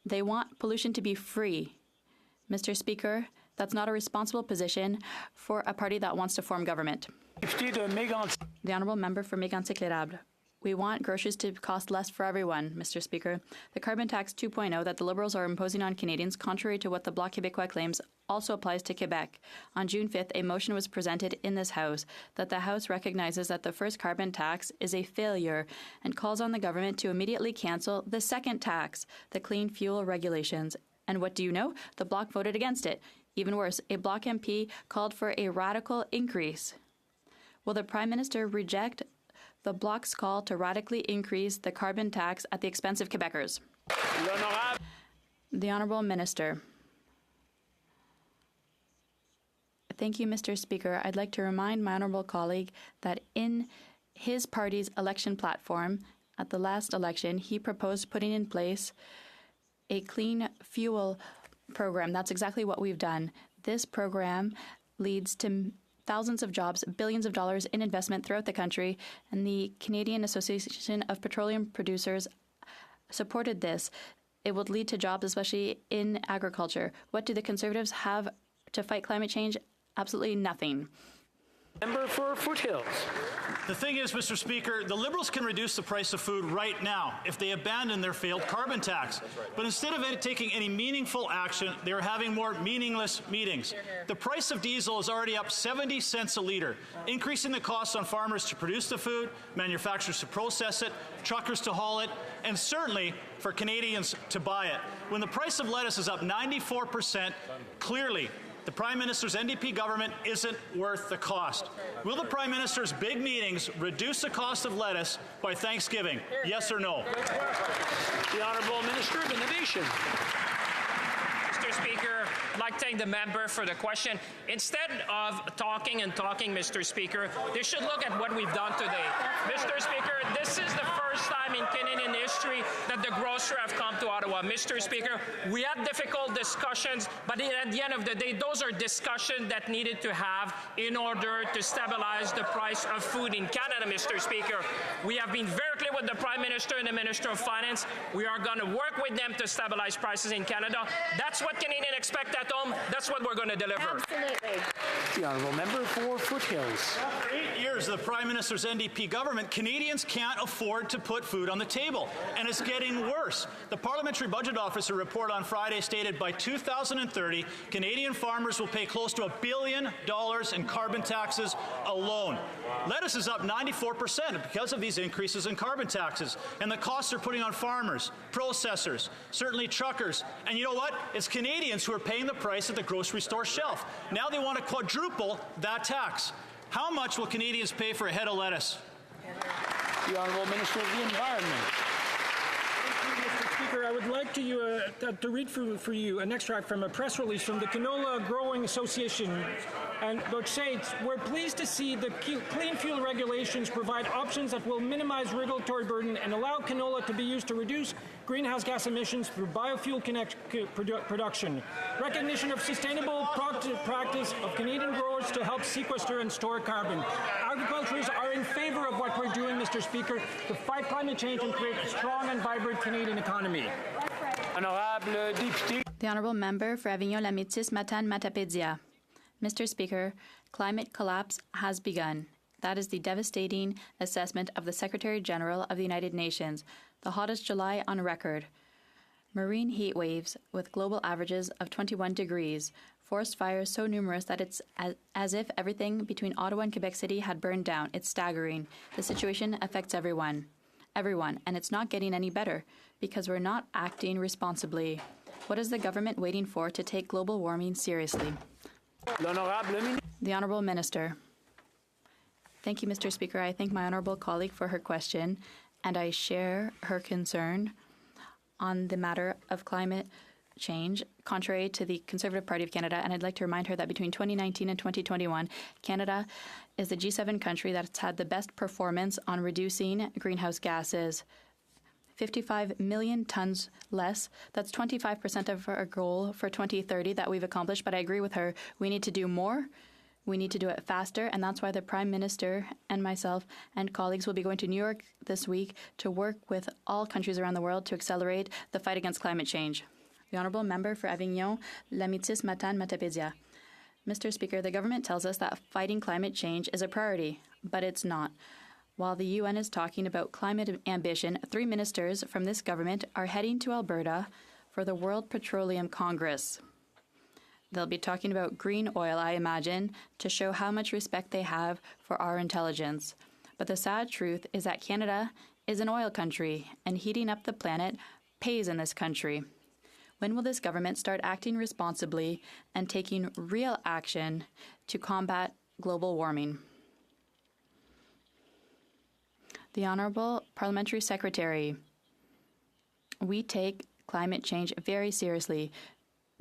They want pollution to be free. Mr. Speaker, that's not a responsible position for a party that wants to form government. The Honourable Member for Mégantic-l'Érable. We want groceries to cost less for everyone, Mr. Speaker. The carbon tax 2.0 that the Liberals are imposing on Canadians, contrary to what the Bloc Québécois claims, also applies to Quebec. On June 5th, a motion was presented in this House that the House recognizes that the first carbon tax is a failure and calls on the government to immediately cancel the second tax, the Clean Fuel Regulations. And what do you know? The Bloc voted against it. Even worse, a Bloc MP called for a radical increase. Will the Prime Minister reject the Bloc's call to radically increase the carbon tax at the expense of Quebecers? The Honourable Minister. Thank you, Mr. Speaker. I'd like to remind my honourable colleague that in his party's election platform at the last election, he proposed putting in place a clean fuel program. That's exactly what we've done. This program leads to thousands of jobs, billions of dollars in investment throughout the country, and the Canadian Association of Petroleum Producers supported this. It would lead to jobs, especially in agriculture. What do the Conservatives have to fight climate change? Absolutely nothing. Member for Foothills. The thing is, Mr. Speaker, the Liberals can reduce the price of food right now if they abandon their failed carbon tax. But instead of taking any meaningful action, they are having more meaningless meetings. The price of diesel is already up 70 cents a litre, increasing the cost on farmers to produce the food, manufacturers to process it, truckers to haul it, and certainly for Canadians to buy it. When the price of lettuce is up 94%, clearly the Prime Minister's NDP government isn't worth the cost. Will the Prime Minister's big meetings reduce the cost of lettuce by Thanksgiving? Yes or no? The Honourable Minister of Innovation. Mr. Speaker, I'd like to thank the member for the question. Instead of talking, Mr. Speaker, they should look at what we've done today. Mr. Speaker, this is the first time in Canadian history that the grocer have come to Ottawa. Mr. Speaker, we had difficult discussions, but at the end of the day, those are discussions that needed to have in order to stabilize the price of food in Canada, Mr. Speaker. We have been very clear with the Prime Minister and the Minister of Finance. We are going to work with them to stabilize prices in Canada. That's what Canadians expect at home. That's what we're going to deliver. Absolutely. The Honourable Member for Foothills. After 8 years of the Prime Minister's NDP government, Canadians can't afford to put food on the table, and it's getting worse. The Parliamentary Budget Officer report on Friday stated by 2030, Canadian farmers will pay close to $1 billion in carbon taxes alone. Lettuce is up 94% because of these increases in carbon taxes, and the costs they're putting on farmers, processors, certainly truckers, and you know what? It's Canadians who are paying the price at the grocery store shelf. Now they want to quadruple that tax. How much will Canadians pay for a head of lettuce? The Honourable Minister of the Environment. Mr. Speaker, I would like to read for you an extract from a press release from the Canola Growing Association, and which states, "We're pleased to see the clean fuel regulations provide options that will minimize regulatory burden and allow canola to be used to reduce greenhouse gas emissions through biofuel production. Recognition of sustainable practice of Canadian growers to help sequester and store carbon. Agriculturists are in favor of what we're doing, Mr. Speaker, to fight climate change and create a strong and vibrant Canadian economy." Honorable Deputy. The Honourable Member for Avignon-Lamitis-Matane-Matapédia. Mr. Speaker, climate collapse has begun. That is the devastating assessment of the Secretary-General of the United Nations, the hottest July on record. Marine heat waves with global averages of 21 degrees, forest fires so numerous that it's as if everything between Ottawa and Quebec City had burned down. It's staggering. The situation affects everyone, and it's not getting any better because we're not acting responsibly. What is the government waiting for to take global warming seriously? The Honourable Minister. Thank you, Mr. Speaker. I thank my honourable colleague for her question, and I share her concern on the matter of climate change, contrary to the Conservative Party of Canada. And I'd like to remind her that between 2019 and 2021, Canada is the G7 country that's had the best performance on reducing greenhouse gases. 55 million tons less. That's 25% of our goal for 2030 that we've accomplished. But I agree with her. We need to do more. We need to do it faster. And that's why the Prime Minister and myself and colleagues will be going to New York this week to work with all countries around the world to accelerate the fight against climate change. The Honourable Member for Avignon-Lamitis-Matane-Matapédia. Mr. Speaker, the government tells us that fighting climate change is a priority, but it's not. While the UN is talking about climate ambition, 3 ministers from this government are heading to Alberta for the World Petroleum Congress. They'll be talking about green oil, I imagine, to show how much respect they have for our intelligence. But the sad truth is that Canada is an oil country, and heating up the planet pays in this country. When will this government start acting responsibly and taking real action to combat global warming? The Honourable Parliamentary Secretary. We take climate change very seriously,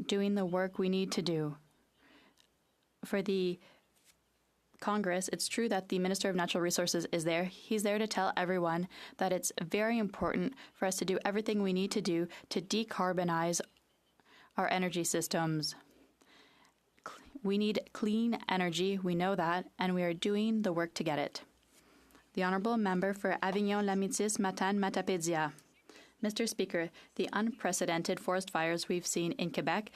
doing the work we need to do. for the Congress, it's true that the Minister of Natural Resources is there. He's there to tell everyone that it's very important for us to do everything we need to do to decarbonize our energy systems. We need clean energy, we know that, and we are doing the work to get it. The Honourable Member for Avignon-Lamitis, Matane-Matapédia. Mr. Speaker, the unprecedented forest fires we've seen in Quebec,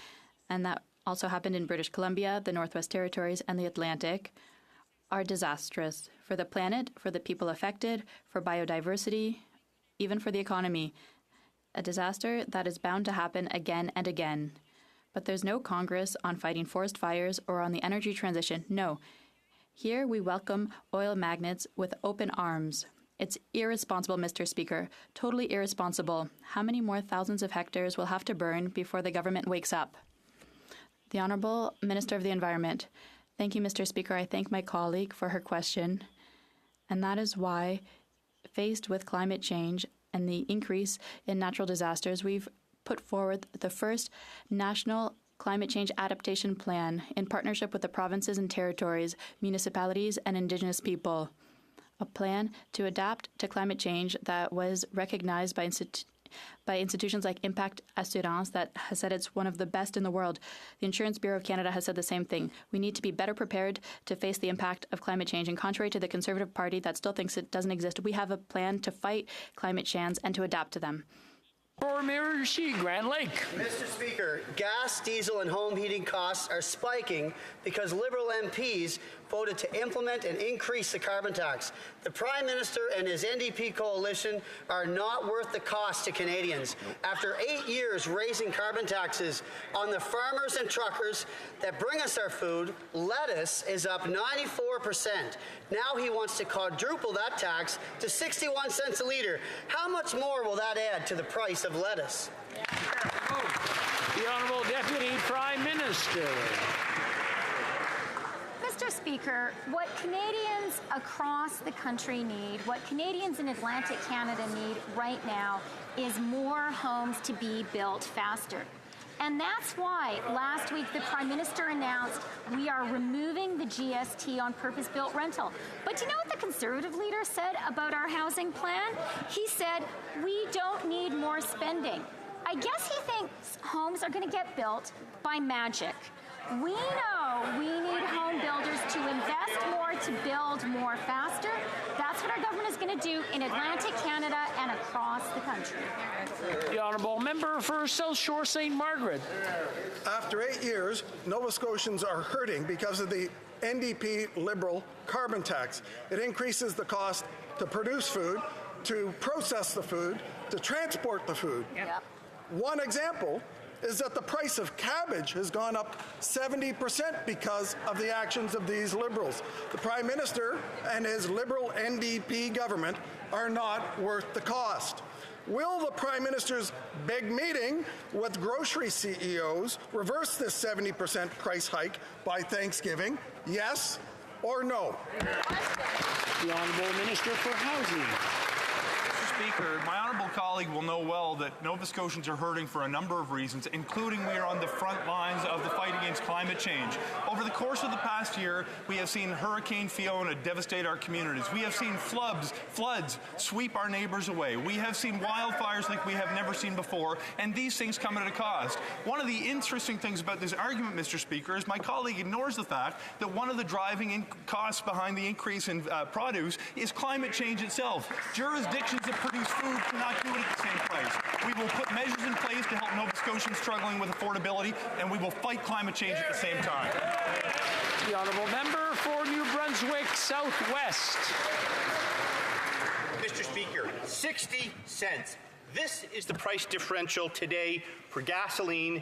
and that also happened in British Columbia, the Northwest Territories, and the Atlantic, are disastrous for the planet, for the people affected, for biodiversity, even for the economy. A disaster that is bound to happen again and again. But there's no Congress on fighting forest fires or on the energy transition. No. Here we welcome oil magnates with open arms. It's irresponsible, Mr. Speaker. Totally irresponsible. How many more thousands of hectares will have to burn before the government wakes up? The Honourable Minister of the Environment. Thank you, Mr. Speaker. I thank my colleague for her question. And that is why, faced with climate change and the increase in natural disasters, we've put forward the first national climate change adaptation plan in partnership with the provinces and territories, municipalities, and Indigenous people. A plan to adapt to climate change that was recognized by institutions like Impact Assurance that has said it's one of the best in the world. The Insurance Bureau of Canada has said the same thing. We need to be better prepared to face the impact of climate change. And contrary to the Conservative Party that still thinks it doesn't exist, we have a plan to fight climate change and to adapt to them. For Miramichi, Grand Lake. Mr. Speaker, gas, diesel, and home heating costs are spiking because Liberal MPs voted to implement and increase the carbon tax. The Prime Minister and his NDP coalition are not worth the cost to Canadians. After 8 years raising carbon taxes on the farmers and truckers that bring us our food, lettuce is up 94%. Now he wants to quadruple that tax to 61 cents a litre. How much more will that add to the price of lettuce? The Honourable Deputy Prime Minister. Mr. Speaker, what Canadians across the country need, what Canadians in Atlantic Canada need right now is more homes to be built faster. And that's why last week the Prime Minister announced we are removing the GST on purpose-built rental. But do you know what the Conservative leader said about our housing plan? He said, we don't need more spending. I guess he thinks homes are going to get built by magic. We know we need home builders to invest more, to build more faster. That's what our government is going to do in Atlantic Canada and across the country. The Honourable Member for South Shore St. Margaret. After 8 years, Nova Scotians are hurting because of the NDP Liberal carbon tax. It increases the cost to produce food, to process the food, to transport the food. Yep. One example is that the price of cabbage has gone up 70% because of the actions of these Liberals. The Prime Minister and his Liberal NDP government are not worth the cost. Will the Prime Minister's big meeting with grocery CEOs reverse this 70% price hike by Thanksgiving? Yes or no? The Honourable Minister for Housing. Speaker, my honourable colleague will know well that Nova Scotians are hurting for a number of reasons, including we are on the front lines of the fight against climate change. Over the course of the past year, we have seen Hurricane Fiona devastate our communities. We have seen floods sweep our neighbours away. We have seen wildfires like we have never seen before, and these things come at a cost. One of the interesting things about this argument, Mr. Speaker, is my colleague ignores the fact that one of the driving costs behind the increase in produce is climate change itself. Jurisdictions that produce food cannot do it at the same price. We will put measures in place to help Nova Scotians struggling with affordability, and we will fight climate change at the same time. The Honourable Member for New Brunswick Southwest. Mr. Speaker, 60 cents. This is the price differential today for gasoline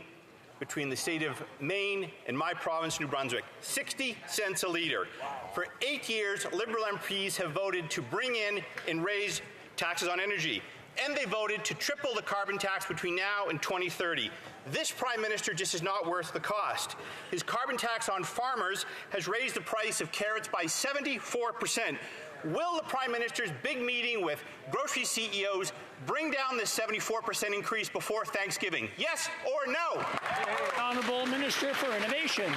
between the state of Maine and my province, New Brunswick. 60 cents a litre. For 8 years, Liberal MPs have voted to bring in and raise taxes on energy, and they voted to triple the carbon tax between now and 2030. This Prime Minister just is not worth the cost. His carbon tax on farmers has raised the price of carrots by 74%. Will the Prime Minister's big meeting with grocery CEOs bring down this 74% increase before Thanksgiving? Yes or no? Honourable Minister for Innovation.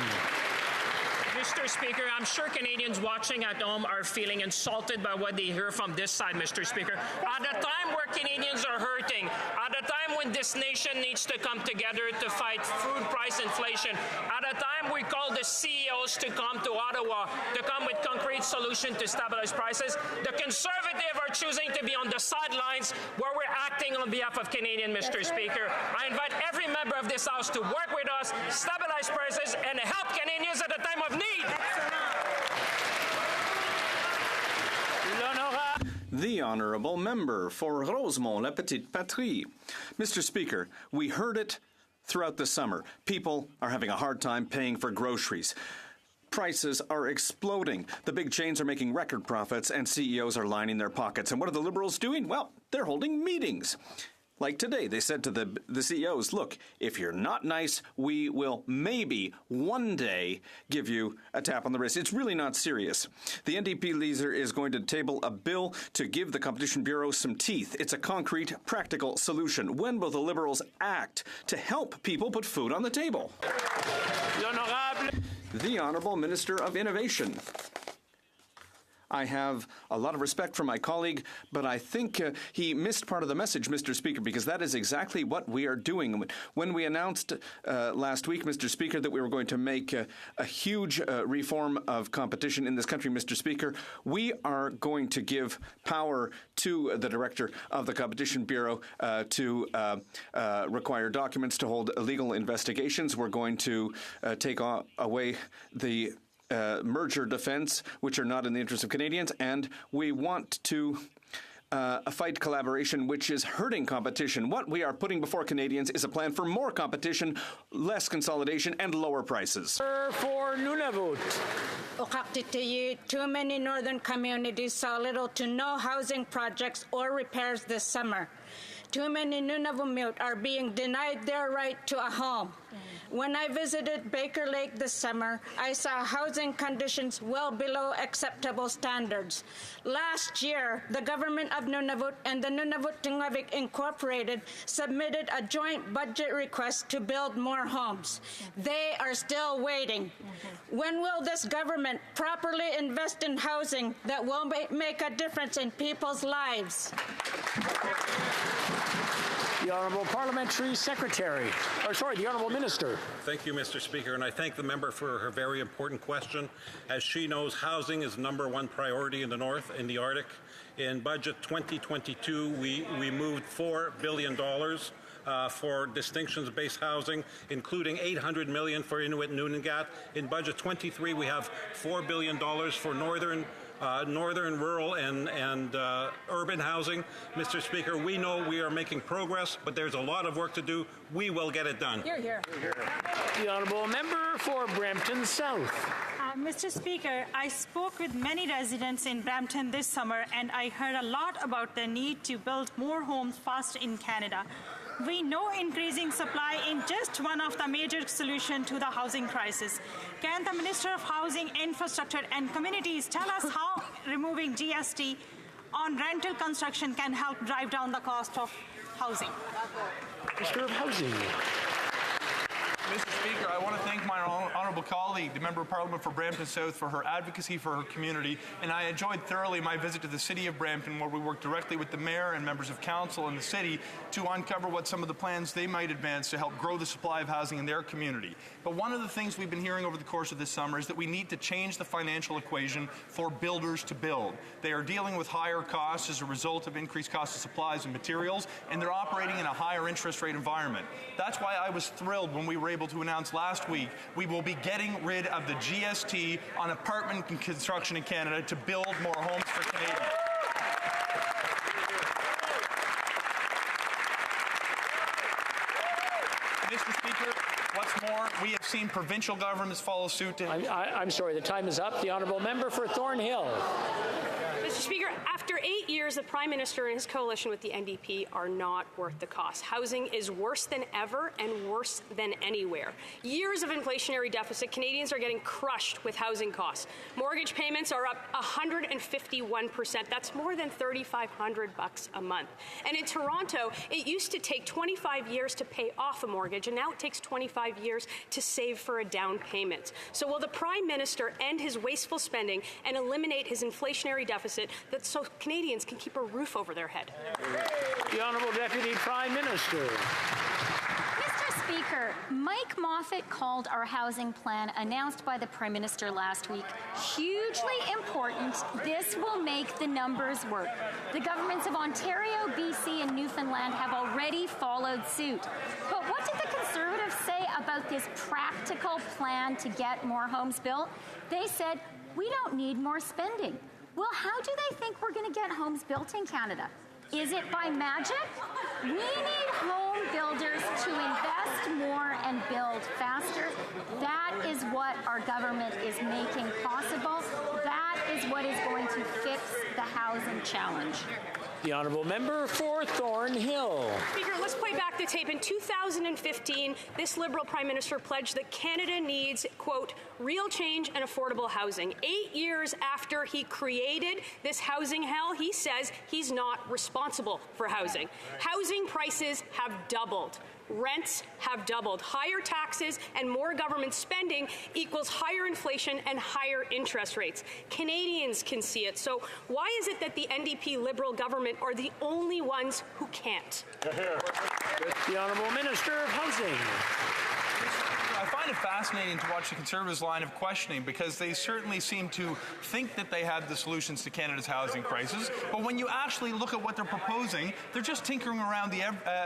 Mr. Speaker, I'm sure Canadians watching at home are feeling insulted by what they hear from this side, Mr. Speaker. At a time where Canadians are hurting, at a time when this nation needs to come together to fight food price inflation, at a time we call the CEOs to come to Ottawa to come with concrete solutions to stabilize prices, the Conservative are choosing to be on the sidelines where we're acting on behalf of Canadians, Mr. Speaker. I invite every member of this House to work with us, stabilize prices, and help Canadians at a time of need. The Honourable Member for Rosemont-la-Petite-Patrie. Mr. Speaker, we heard it throughout the summer. People are having a hard time paying for groceries. Prices are exploding. The big chains are making record profits and CEOs are lining their pockets. And what are the Liberals doing? Well, they're holding meetings. Like today, they said to the CEOs, look, if you're not nice, we will maybe one day give you a tap on the wrist. It's really not serious. The NDP leader is going to table a bill to give the Competition Bureau some teeth. It's a concrete, practical solution. When will the Liberals act to help people put food on the table? The Honourable Minister of Innovation. I have a lot of respect for my colleague, but I think he missed part of the message, Mr. Speaker, because that is exactly what we are doing. When we announced last week, Mr. Speaker, that we were going to make a huge reform of competition in this country, Mr. Speaker, we are going to give power to the Director of the Competition Bureau to require documents to hold legal investigations. We're going to take away the merger defense, which are not in the interest of Canadians, and we want to fight collaboration, which is hurting competition. What we are putting before Canadians is a plan for more competition, less consolidation, and lower prices. For Nunavut. Too many northern communities saw little to no housing projects or repairs this summer. Too many Nunavut are being denied their right to a home. When I visited Baker Lake this summer, I saw housing conditions well below acceptable standards. Last year, the government of Nunavut and the Nunavut Tingavik Incorporated submitted a joint budget request to build more homes. They are still waiting. When will this government properly invest in housing that will make a difference in people's lives? The Honourable Parliamentary Secretary, the Honourable Minister. Thank you, Mr. Speaker, and I thank the member for her very important question. As she knows, housing is #1 priority in the North, in the Arctic. In Budget 2022, we moved $4 billion for distinctions-based housing, including $800 million for Inuit Nunavut. In Budget 23, we have $4 billion for northern, rural, and urban housing. Mr. Speaker, we know we are making progress, but there's a lot of work to do. We will get it done. Hear, hear. The Honourable Member for Brampton South. Mr. Speaker, I spoke with many residents in Brampton this summer, and I heard a lot about the need to build more homes fast in Canada. We know increasing supply is just one of the major solutions to the housing crisis. Can the Minister of Housing, Infrastructure and Communities tell us how removing GST on rental construction can help drive down the cost of housing? Minister of Housing. Mr. Speaker, I want to thank my honourable colleague, the Member of Parliament for Brampton South, for her advocacy for her community, and I enjoyed thoroughly my visit to the City of Brampton, where we worked directly with the Mayor and members of Council in the City to uncover what some of the plans they might advance to help grow the supply of housing in their community. But one of the things we've been hearing over the course of this summer is that we need to change the financial equation for builders to build. They are dealing with higher costs as a result of increased costs of supplies and materials, and they're operating in a higher interest rate environment. That's why I was thrilled when we were able to announce last week we will be getting rid of the GST on apartment construction in Canada to build more homes for Canadians. Mr. Speaker, what's more, we have seen provincial governments follow suit. I'm sorry, the time is up. The Honourable Member for Thornhill. Mr. Speaker, after 8 years years, the Prime Minister and his coalition with the NDP are not worth the cost. Housing is worse than ever and worse than anywhere. Years of inflationary deficit, Canadians are getting crushed with housing costs. Mortgage payments are up 151%. That's more than $3,500 a month. And in Toronto, it used to take 25 years to pay off a mortgage, and now it takes 25 years to save for a down payment. So will the Prime Minister end his wasteful spending and eliminate his inflationary deficit so Canadians can keep a roof over their head? The Honourable Deputy Prime Minister. Mr. Speaker, Mike Moffat called our housing plan announced by the Prime Minister last week hugely important. This will make the numbers work. The governments of Ontario, BC, and Newfoundland have already followed suit. But what did the Conservatives say about this practical plan to get more homes built? They said, we don't need more spending. Well, how do they think we're going to get homes built in Canada? Is it by magic? We need home builders to invest more and build faster. That is what our government is making possible. That is what is going to fix the housing challenge. The Honourable Member for Thornhill. Speaker, let's play back the tape. In 2015, this Liberal Prime Minister pledged that Canada needs, quote, real change and affordable housing. 8 years after he created this housing hell, he says he's not responsible for housing. Housing prices have doubled. Rents have doubled. Higher taxes and more government spending equals higher inflation and higher interest rates. Canadians can see it. So why is it that the NDP Liberal government are the only ones who can't? The Honourable Minister of Housing. I find it fascinating to watch the Conservatives' line of questioning because they certainly seem to think that they have the solutions to Canada's housing crisis, but when you actually look at what they're proposing, they're just tinkering around the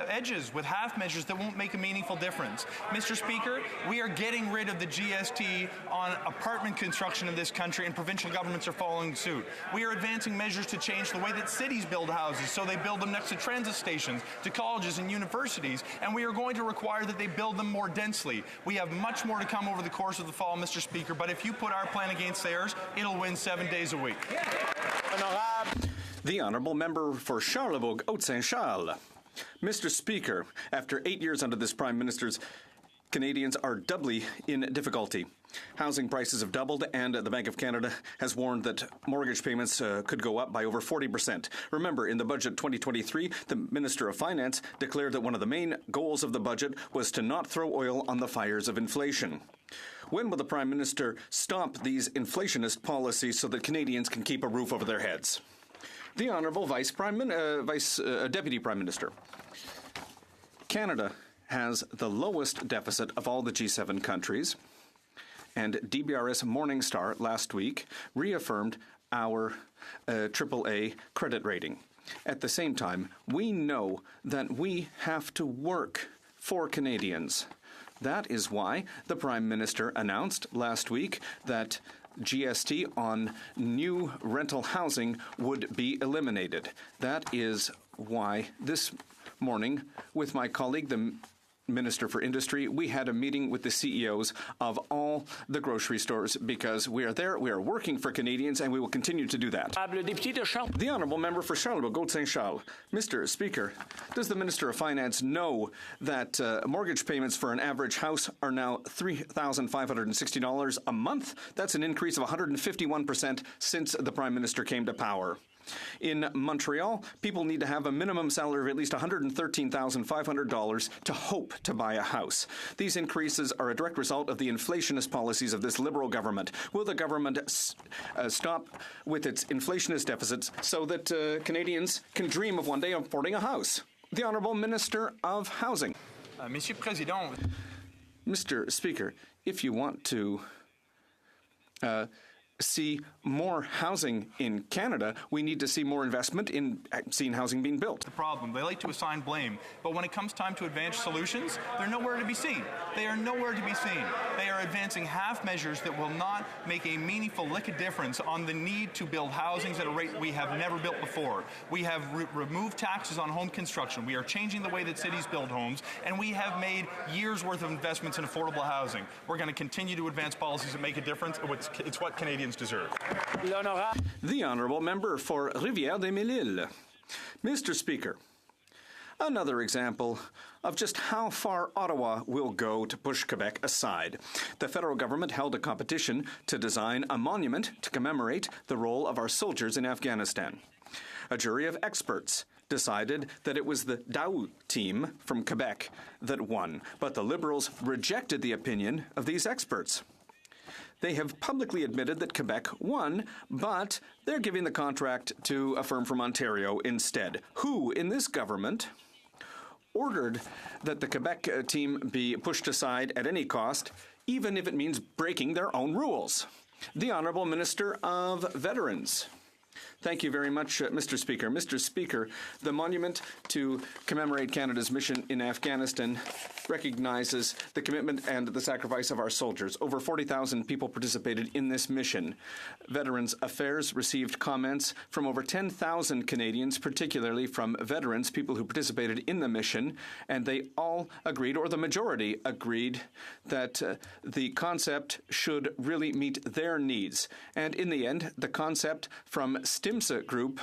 edges with half measures that won't make a meaningful difference. Mr. Speaker, we are getting rid of the GST on apartment construction in this country, and provincial governments are following suit. We are advancing measures to change the way that cities build houses, so they build them next to transit stations, to colleges and universities, and we are going to require that they build them more densely. We have much more to come over the course of the fall, Mr. Speaker, but if you put our plan against theirs, it'll win 7 days a week. The Honourable Member for Charlebourg, Haute-Saint-Charles. Mr. Speaker, after 8 years under this Prime Minister's, Canadians are doubly in difficulty. Housing prices have doubled, and the Bank of Canada has warned that mortgage payments could go up by over 40%. Remember, in the budget 2023, the Minister of Finance declared that one of the main goals of the budget was to not throw oil on the fires of inflation. When will the Prime Minister stop these inflationist policies so that Canadians can keep a roof over their heads? The Honourable Deputy Prime Minister. Canada has the lowest deficit of all the G7 countries, and DBRS Morningstar last week reaffirmed our AAA credit rating. At the same time, we know that we have to work for Canadians. That is why the Prime Minister announced last week that GST on new rental housing would be eliminated. That is why this morning, with my colleague, the Minister for Industry, we had a meeting with the CEOs of all the grocery stores because we are there, we are working for Canadians, and we will continue to do that. The Honourable Member for Charlebourg, Haute-Saint-Charles. Mr. Speaker, does the Minister of Finance know that mortgage payments for an average house are now $3,560 a month? That's an increase of 151% since the Prime Minister came to power. In Montreal, people need to have a minimum salary of at least $113,500 to hope to buy a house. These increases are a direct result of the inflationist policies of this Liberal government. Will the government stop with its inflationist deficits so that Canadians can dream of one day affording a house? The Honourable Minister of Housing. Monsieur Président. Mr. Speaker, if you want to see more housing in Canada, we need to see more investment in seeing housing being built. The problem, they like to assign blame, but when it comes time to advance solutions, they're nowhere to be seen. They are nowhere to be seen. They are advancing half measures that will not make a meaningful lick of difference on the need to build housings at a rate we have never built before. We have removed taxes on home construction. We are changing the way that cities build homes, and we have made years' worth of investments in affordable housing. We're going to continue to advance policies that make a difference. It's what Canadians Canadians deserve. The honourable member for Rivière-des-Mille-Îles. Mr. Speaker, another example of just how far Ottawa will go to push Quebec aside. The federal government held a competition to design a monument to commemorate the role of our soldiers in Afghanistan. A jury of experts decided that it was the Daou team from Quebec that won, but the Liberals rejected the opinion of these experts. They have publicly admitted that Quebec won, but they're giving the contract to a firm from Ontario instead. Who in this government ordered that the Quebec team be pushed aside at any cost, even if it means breaking their own rules? The Honourable Minister of Veterans. Thank you very much, Mr. Speaker. Mr. Speaker, the monument to commemorate Canada's mission in Afghanistan recognizes the commitment and the sacrifice of our soldiers. Over 40,000 people participated in this mission. Veterans Affairs received comments from over 10,000 Canadians, particularly from veterans, people who participated in the mission, and they all agreed, or the majority agreed, that the concept should really meet their needs. And in the end, the concept from STIMSA Group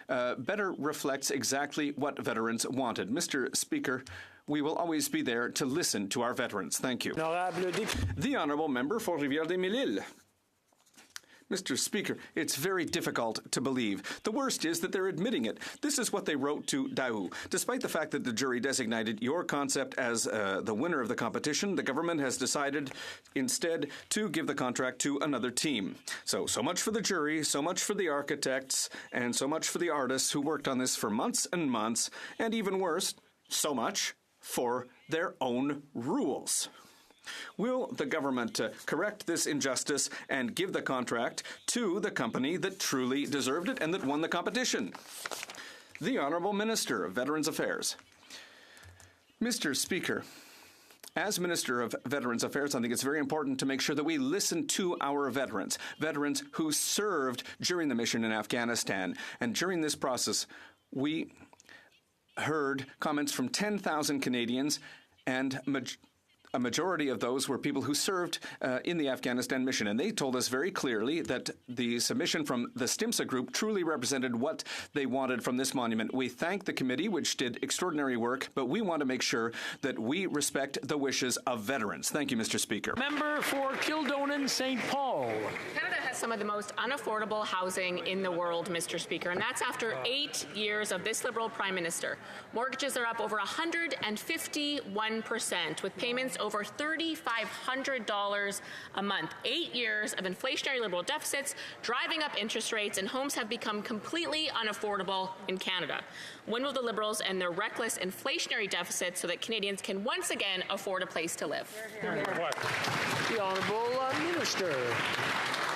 better reflects exactly what veterans wanted. Mr. Speaker, we will always be there to listen to our veterans. Thank you. The honourable member for Rivière-des-Mille-Îles. Mr. Speaker, it's very difficult to believe. The worst is that they're admitting it. This is what they wrote to Daou. Despite the fact that the jury designated your concept as the winner of the competition, the government has decided instead to give the contract to another team. So much for the jury, so much for the architects, and so much for the artists who worked on this for months and months, and even worse, so much for their own rules. Will the government correct this injustice and give the contract to the company that truly deserved it and that won the competition? The Honourable Minister of Veterans Affairs. Mr. Speaker, as Minister of Veterans Affairs, I think it's very important to make sure that we listen to our veterans who served during the mission in Afghanistan. And during this process, we heard comments from 10,000 Canadians, and a majority of those were people who served in the Afghanistan mission. And they told us very clearly that the submission from the STIMSA Group truly represented what they wanted from this monument. We thank the committee, which did extraordinary work, but we want to make sure that we respect the wishes of veterans. Thank you, Mr. Speaker. Member for Kildonan St. Paul. Canada has some of the most unaffordable housing in the world, Mr. Speaker, and that's after 8 years of this Liberal Prime Minister. Mortgages are up over 151%, with payments over $3,500 a month. 8 years of inflationary Liberal deficits, driving up interest rates, and homes have become completely unaffordable in Canada. When will the Liberals end their reckless inflationary deficits so that Canadians can once again afford a place to live? The Honourable Minister.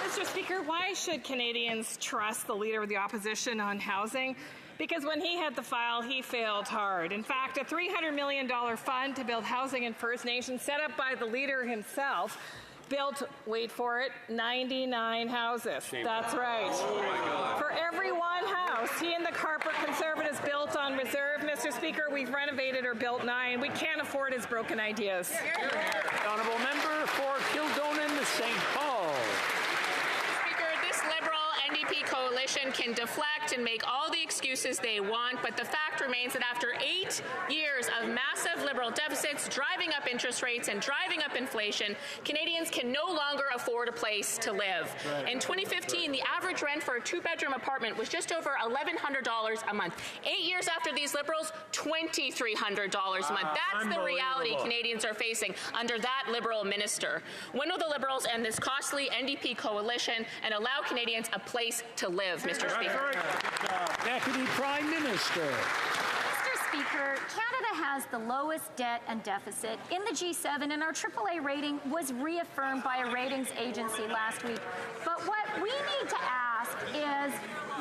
Mr. Speaker, why should Canadians trust the Leader of the Opposition on housing? Because when he had the file, he failed hard. In fact, a $300 million fund to build housing in First Nations, set up by the Leader himself, built, wait for it, 99 houses. That's right. For every one house he and the Carpet Conservatives built on reserve, Mr. Speaker, we've renovated or built 9. We can't afford his broken ideas. The honourable member for Kildonan St. Paul. NDP coalition can deflect and make all the excuses they want, but the fact remains that after 8 years of massive Liberal deficits, driving up interest rates and driving up inflation, Canadians can no longer afford a place to live. Right. In 2015, the average rent for a 2-bedroom apartment was just over $1,100 a month. 8 years after these Liberals, $2,300 a month. That's the reality Canadians are facing under that Liberal minister. When will the Liberals end this costly NDP coalition and allow Canadians a place to live, Mr. Speaker? Deputy Prime Minister. Mr. Speaker, Canada has the lowest debt and deficit in the G7, and our AAA rating was reaffirmed by a ratings agency last week. But what we need to ask is,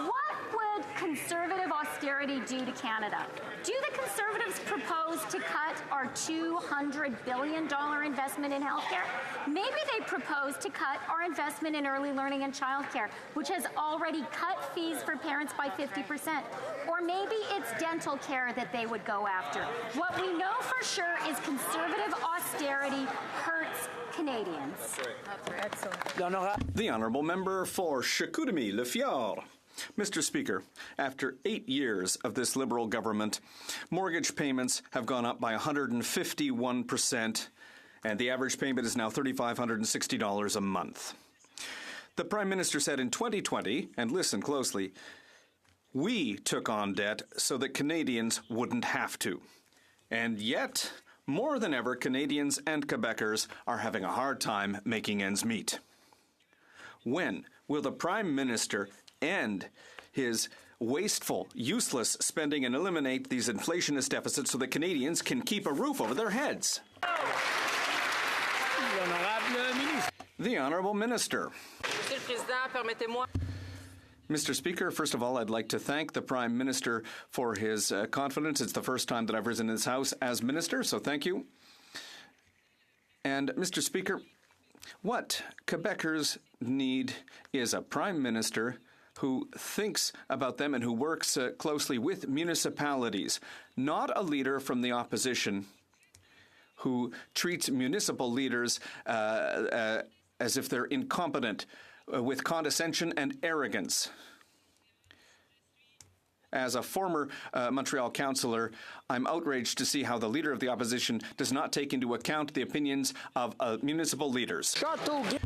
what would conservative austerity austerity do to Canada? Do the Conservatives propose to cut our $200 billion investment in healthcare? Maybe they propose to cut our investment in early learning and childcare, which has already cut fees for parents by 50%. Or maybe it's dental care that they would go after. What we know for sure is conservative austerity hurts Canadians. That's excellent. The Honourable Member for Chicoutimi-Le-Fjord. Mr. Speaker, after 8 years of this Liberal government, mortgage payments have gone up by 151%, and the average payment is now $3,560 a month. The Prime Minister said in 2020, and listen closely, we took on debt so that Canadians wouldn't have to. And yet, more than ever, Canadians and Quebecers are having a hard time making ends meet. When will the Prime Minister end his wasteful, useless spending and eliminate these inflationist deficits so that Canadians can keep a roof over their heads? The Honourable Minister. Mr. Speaker, first of all, I'd like to thank the Prime Minister for his confidence. It's the first time that I've risen in this House as Minister, so thank you. And, Mr. Speaker, what Quebecers need is a Prime Minister who thinks about them and who works closely with municipalities, not a leader from the opposition who treats municipal leaders as if they're incompetent, with condescension and arrogance. As a former Montreal councillor, I'm outraged to see how the Leader of the Opposition does not take into account the opinions of municipal leaders.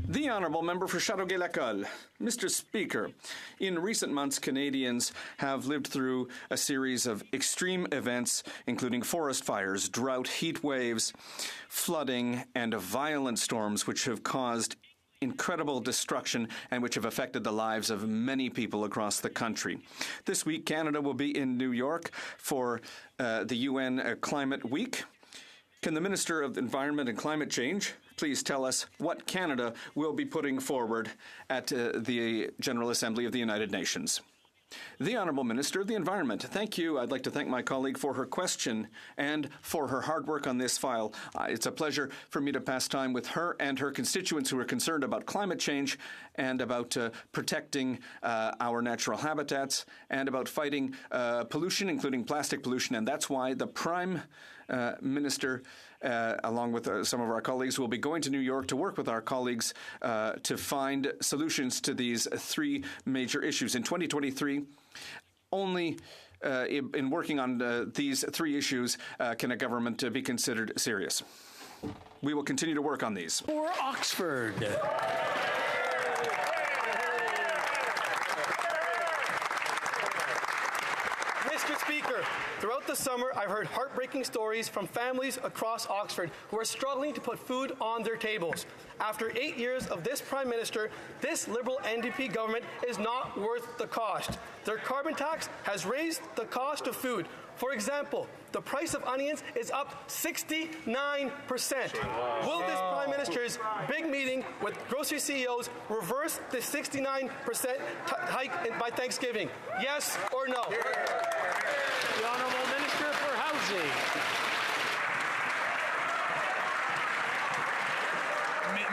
The Honourable Member for Châteauguay-Lacolle. Mr. Speaker, in recent months, Canadians have lived through a series of extreme events, including forest fires, drought, heat waves, flooding, and violent storms, which have caused incredible destruction and which have affected the lives of many people across the country. This week, Canada will be in New York for the UN Climate Week. Can the Minister of Environment and Climate Change please tell us what Canada will be putting forward at the General Assembly of the United Nations? The Honourable Minister of the Environment. Thank you. I'd like to thank my colleague for her question and for her hard work on this file. It's a pleasure for me to pass time with her and her constituents who are concerned about climate change and about protecting our natural habitats and about fighting pollution, including plastic pollution. And that's why the Prime Minister, along with some of our colleagues, will be going to New York to work with our colleagues to find solutions to these three major issues. In 2023, only in working on these three issues can a government be considered serious. We will continue to work on these. For Oxford. Mr. Speaker, throughout the summer, I've heard heartbreaking stories from families across Oxford who are struggling to put food on their tables. After 8 years of this Prime Minister, this Liberal NDP government is not worth the cost. Their carbon tax has raised the cost of food. For example, the price of onions is up 69%. Will this Prime Minister's big meeting with grocery CEOs reverse the 69% hike by Thanksgiving? Yes or no? The Honourable Minister for Housing.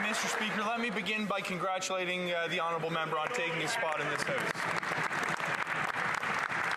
Mr. Speaker, let me begin by congratulating the Honourable Member on taking his spot in this House.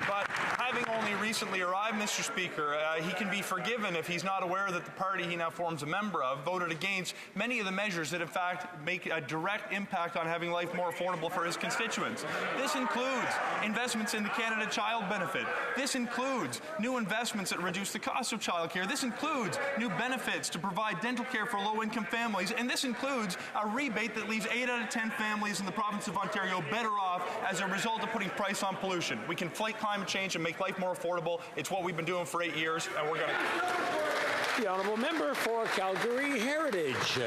But having only recently arrived, Mr. Speaker, he can be forgiven if he's not aware that the party he now forms a member of voted against many of the measures that, in fact, make a direct impact on having life more affordable for his constituents. This includes investments in the Canada Child Benefit. This includes new investments that reduce the cost of childcare. This includes new benefits to provide dental care for low-income families. And this includes a rebate that leaves 8 out of 10 families in the province of Ontario better off as a result of putting price on pollution. We can fight climate change and make life more affordable. It's what we've been doing for 8 years, and we're going to... The Honourable Member for Calgary Heritage.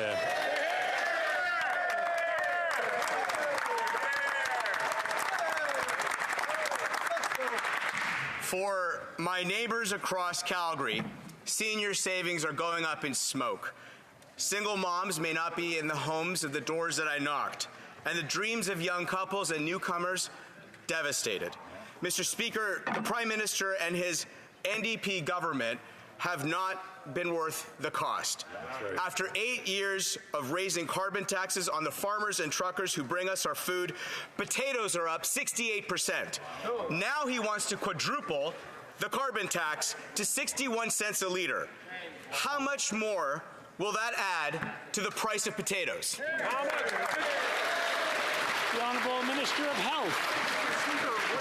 For my neighbours across Calgary, senior savings are going up in smoke. Single moms may not be in the homes of the doors that I knocked, and the dreams of young couples and newcomers devastated. Mr. Speaker, the Prime Minister and his NDP government have not been worth the cost. Right. After 8 years of raising carbon taxes on the farmers and truckers who bring us our food, potatoes are up 68%. Oh. Now he wants to quadruple the carbon tax to 61 cents a litre. How much more will that add to the price of potatoes? The Honourable Minister of Health.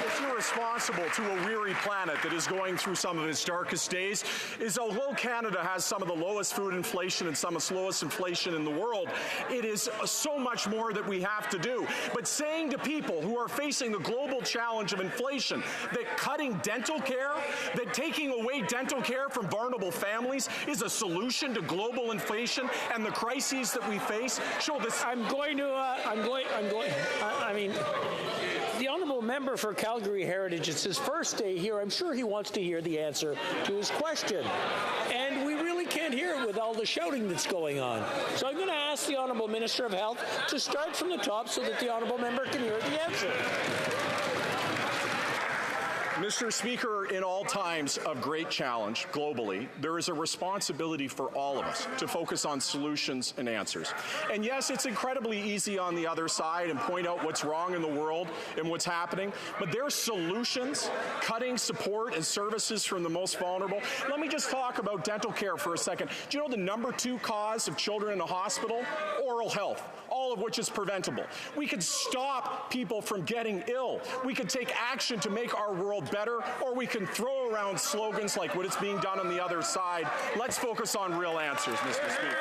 It's irresponsible to a weary planet that is going through some of its darkest days is although Canada has some of the lowest food inflation and some of the lowest inflation in the world, it is so much more that we have to do. But saying to people who are facing the global challenge of inflation that cutting dental care, that taking away dental care from vulnerable families is a solution to global inflation and the crises that we face, show this. The Honourable Member for Calgary Heritage, it's his first day here. I'm sure he wants to hear the answer to his question. And we really can't hear it with all the shouting that's going on. So I'm going to ask the Honourable Minister of Health to start from the top so that the Honourable Member can hear the answer. Mr. Speaker, in all times of great challenge globally, there is a responsibility for all of us to focus on solutions and answers. And yes, it's incredibly easy on the other side and point out what's wrong in the world and what's happening, but there's solutions, cutting support and services from the most vulnerable. Let me just talk about dental care for a second. Do you know the number 2 cause of children in the hospital? Oral health, all of which is preventable. We could stop people from getting ill. We could take action to make our world better, or we can throw around slogans like what is being done on the other side. Let's focus on real answers, Mr. Speaker.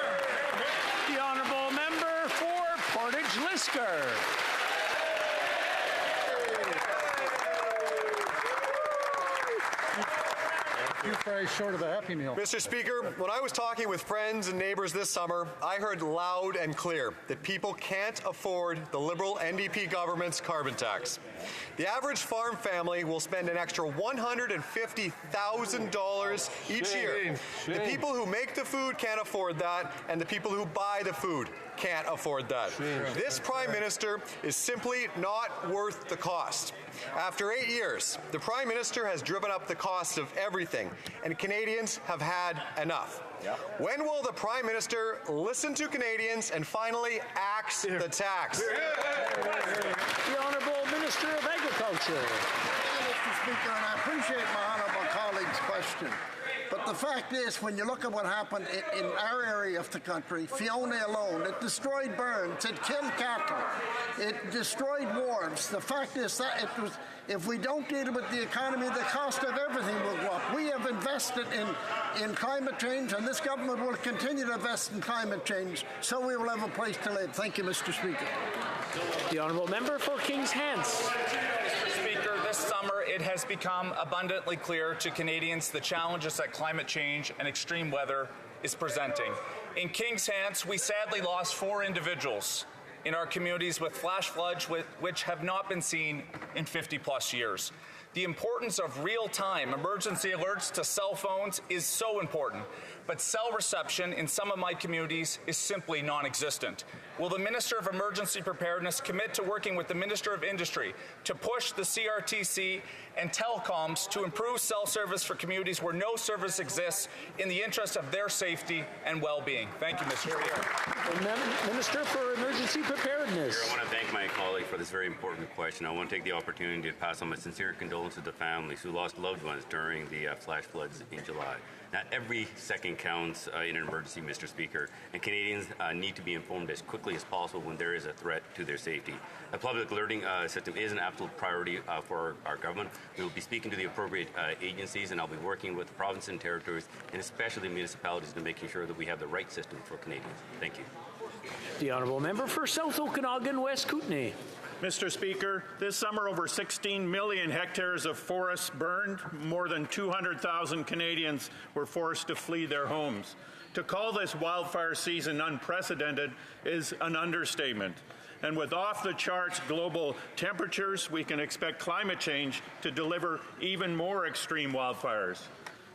The Honourable Member for Portage-Lisker. You fry short of a Happy Meal. Mr. Speaker, when I was talking with friends and neighbors this summer, I heard loud and clear that people can't afford the Liberal NDP government's carbon tax. The average farm family will spend an extra $150,000 each year. The people who make the food can't afford that, and the people who buy the food can't afford that. This Prime Minister is simply not worth the cost. After 8 years, the Prime Minister has driven up the cost of everything, and Canadians have had enough. When will the Prime Minister listen to Canadians and finally axe the tax? The Honourable Minister of Agriculture. Mr. Speaker, and I appreciate my honourable colleague's question. But the fact is, when you look at what happened in our area of the country, Fiona alone, it destroyed burns, it killed cattle, it destroyed wharves. The fact is that if we don't deal with the economy, the cost of everything will go up. We have invested in climate change, and this government will continue to invest in climate change, so we will have a place to live. Thank you, Mr. Speaker. The Honourable Member for Kings Hants. Mr. Speaker, this summer it has become abundantly clear to Canadians the challenges that climate change and extreme weather is presenting. In Kings Hants, we sadly lost 4 individuals in our communities with flash floods which have not been seen in 50-plus years. The importance of real-time emergency alerts to cell phones is so important, but cell reception in some of my communities is simply non-existent. Will the Minister of Emergency Preparedness commit to working with the Minister of Industry to push the CRTC and telecoms to improve cell service for communities where no service exists in the interest of their safety and well-being? Thank you, Mr. Speaker. The Minister for Emergency Preparedness. I want to thank my colleague for this very important question. I want to take the opportunity to pass on my sincere condolences to families who lost loved ones during the flash floods in July. Now, every second counts in an emergency, Mr. Speaker, and Canadians need to be informed as quickly as possible when there is a threat to their safety. A public alerting system is an absolute priority for our government. We will be speaking to the appropriate agencies, and I'll be working with the provinces and territories, and especially municipalities, to making sure that we have the right system for Canadians. Thank you. The Honourable Member for South Okanagan West Kootenay. Mr. Speaker, this summer over 16 million hectares of forests burned. More than 200,000 Canadians were forced to flee their homes. To call this wildfire season unprecedented is an understatement. And with off-the-charts global temperatures, we can expect climate change to deliver even more extreme wildfires.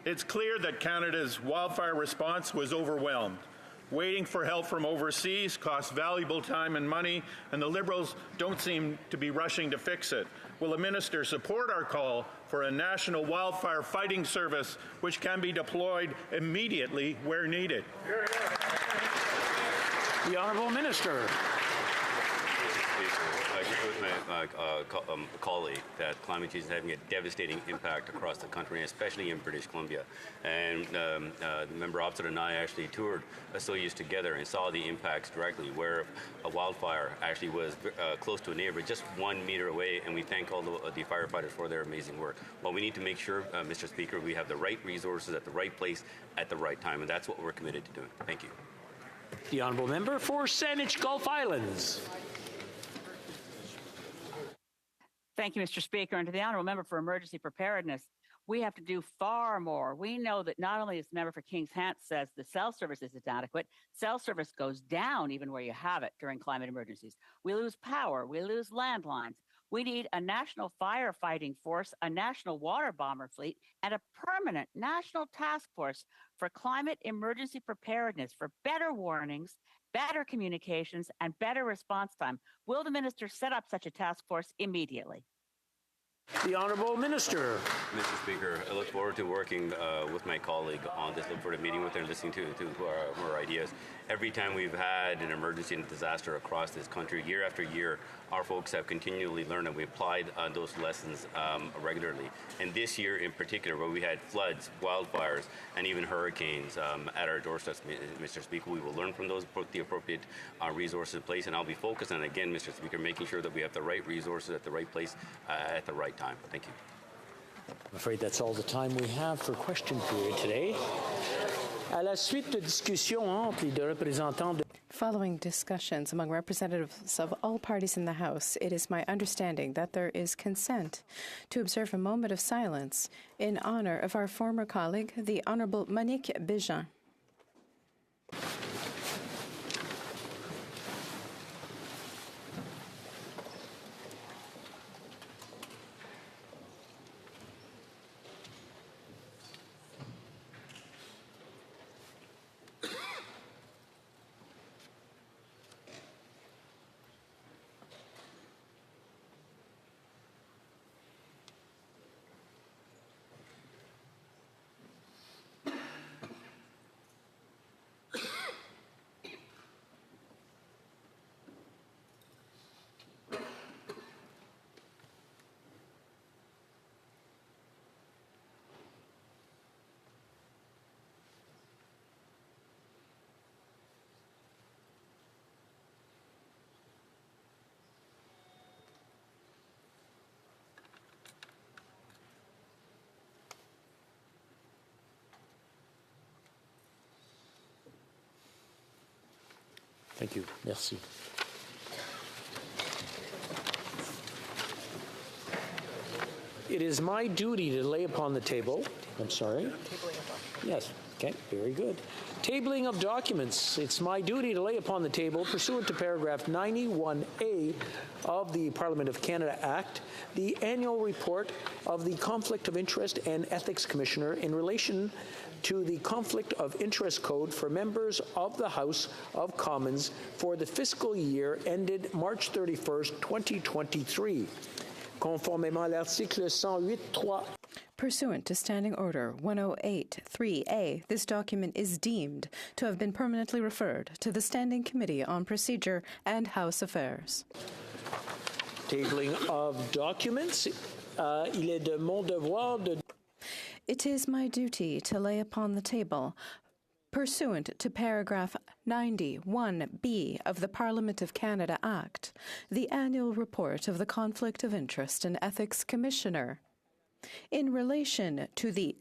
It's clear that Canada's wildfire response was overwhelmed. Waiting for help from overseas costs valuable time and money, and the Liberals don't seem to be rushing to fix it. will the minister support our call for a national wildfire fighting service which can be deployed immediately where needed? The Honourable Minister. I agree with my colleague that climate change is having a devastating impact across the country, especially in British Columbia. And the member opposite and I actually toured Soyuz together and saw the impacts directly, where a wildfire actually was close to a neighbor, just 1 meter away, and we thank all the firefighters for their amazing work. Well, we need to make sure, Mr. Speaker, we have the right resources at the right place at the right time, and that's what we're committed to doing. Thank you. The Honourable Member for Saanich Gulf Islands. Thank you, Mr. Speaker. And to the Honourable Member for Emergency Preparedness, we have to do far more. We know that not only as the member for Kings Hants says the cell service is inadequate, cell service goes down even where you have it during climate emergencies. We lose power. We lose landlines. We need a national firefighting force, a national water bomber fleet, and a permanent national task force for climate emergency preparedness for better warnings, better communications, and better response time. Will the minister set up such a task force immediately? The Honourable Minister. Mr. Speaker, I look forward to working with my colleague on this. Look forward to meeting with her and listening to our ideas. Every time we've had an emergency and disaster across this country, year after year, our folks have continually learned and we applied those lessons regularly. And this year in particular, where we had floods, wildfires, and even hurricanes at our doorsteps, Mr. Speaker, we will learn from those, put the appropriate resources in place, and I'll be focused on, again, Mr. Speaker, making sure that we have the right resources at the right place at the right time. Thank you. I'm afraid that's all the time we have for question period today. À la suite de discussions entre les deux représentants de Following discussions among representatives of all parties in the House, it is my understanding that there is consent to observe a moment of silence in honor of our former colleague, the Honourable Monique Bégin. Thank you. Merci. It is my duty to lay upon the table. I'm sorry. Yes. Okay. Very good. Tabling of documents. It's my duty to lay upon the table, pursuant to paragraph 91A of the Parliament of Canada Act, the annual report of the Conflict of Interest and Ethics Commissioner in relation to the Conflict of Interest Code for members of the House of Commons for the fiscal year ended March 31st, 2023. Conformément à l'article 108.3. Pursuant to Standing Order 108.3a, this document is deemed to have been permanently referred to the Standing Committee on Procedure and House Affairs. Tabling of documents. Il est de mon devoir de... It is my duty to lay upon the table, pursuant to paragraph 91B of the Parliament of Canada Act, the annual report of the Conflict of Interest and Ethics Commissioner in relation to the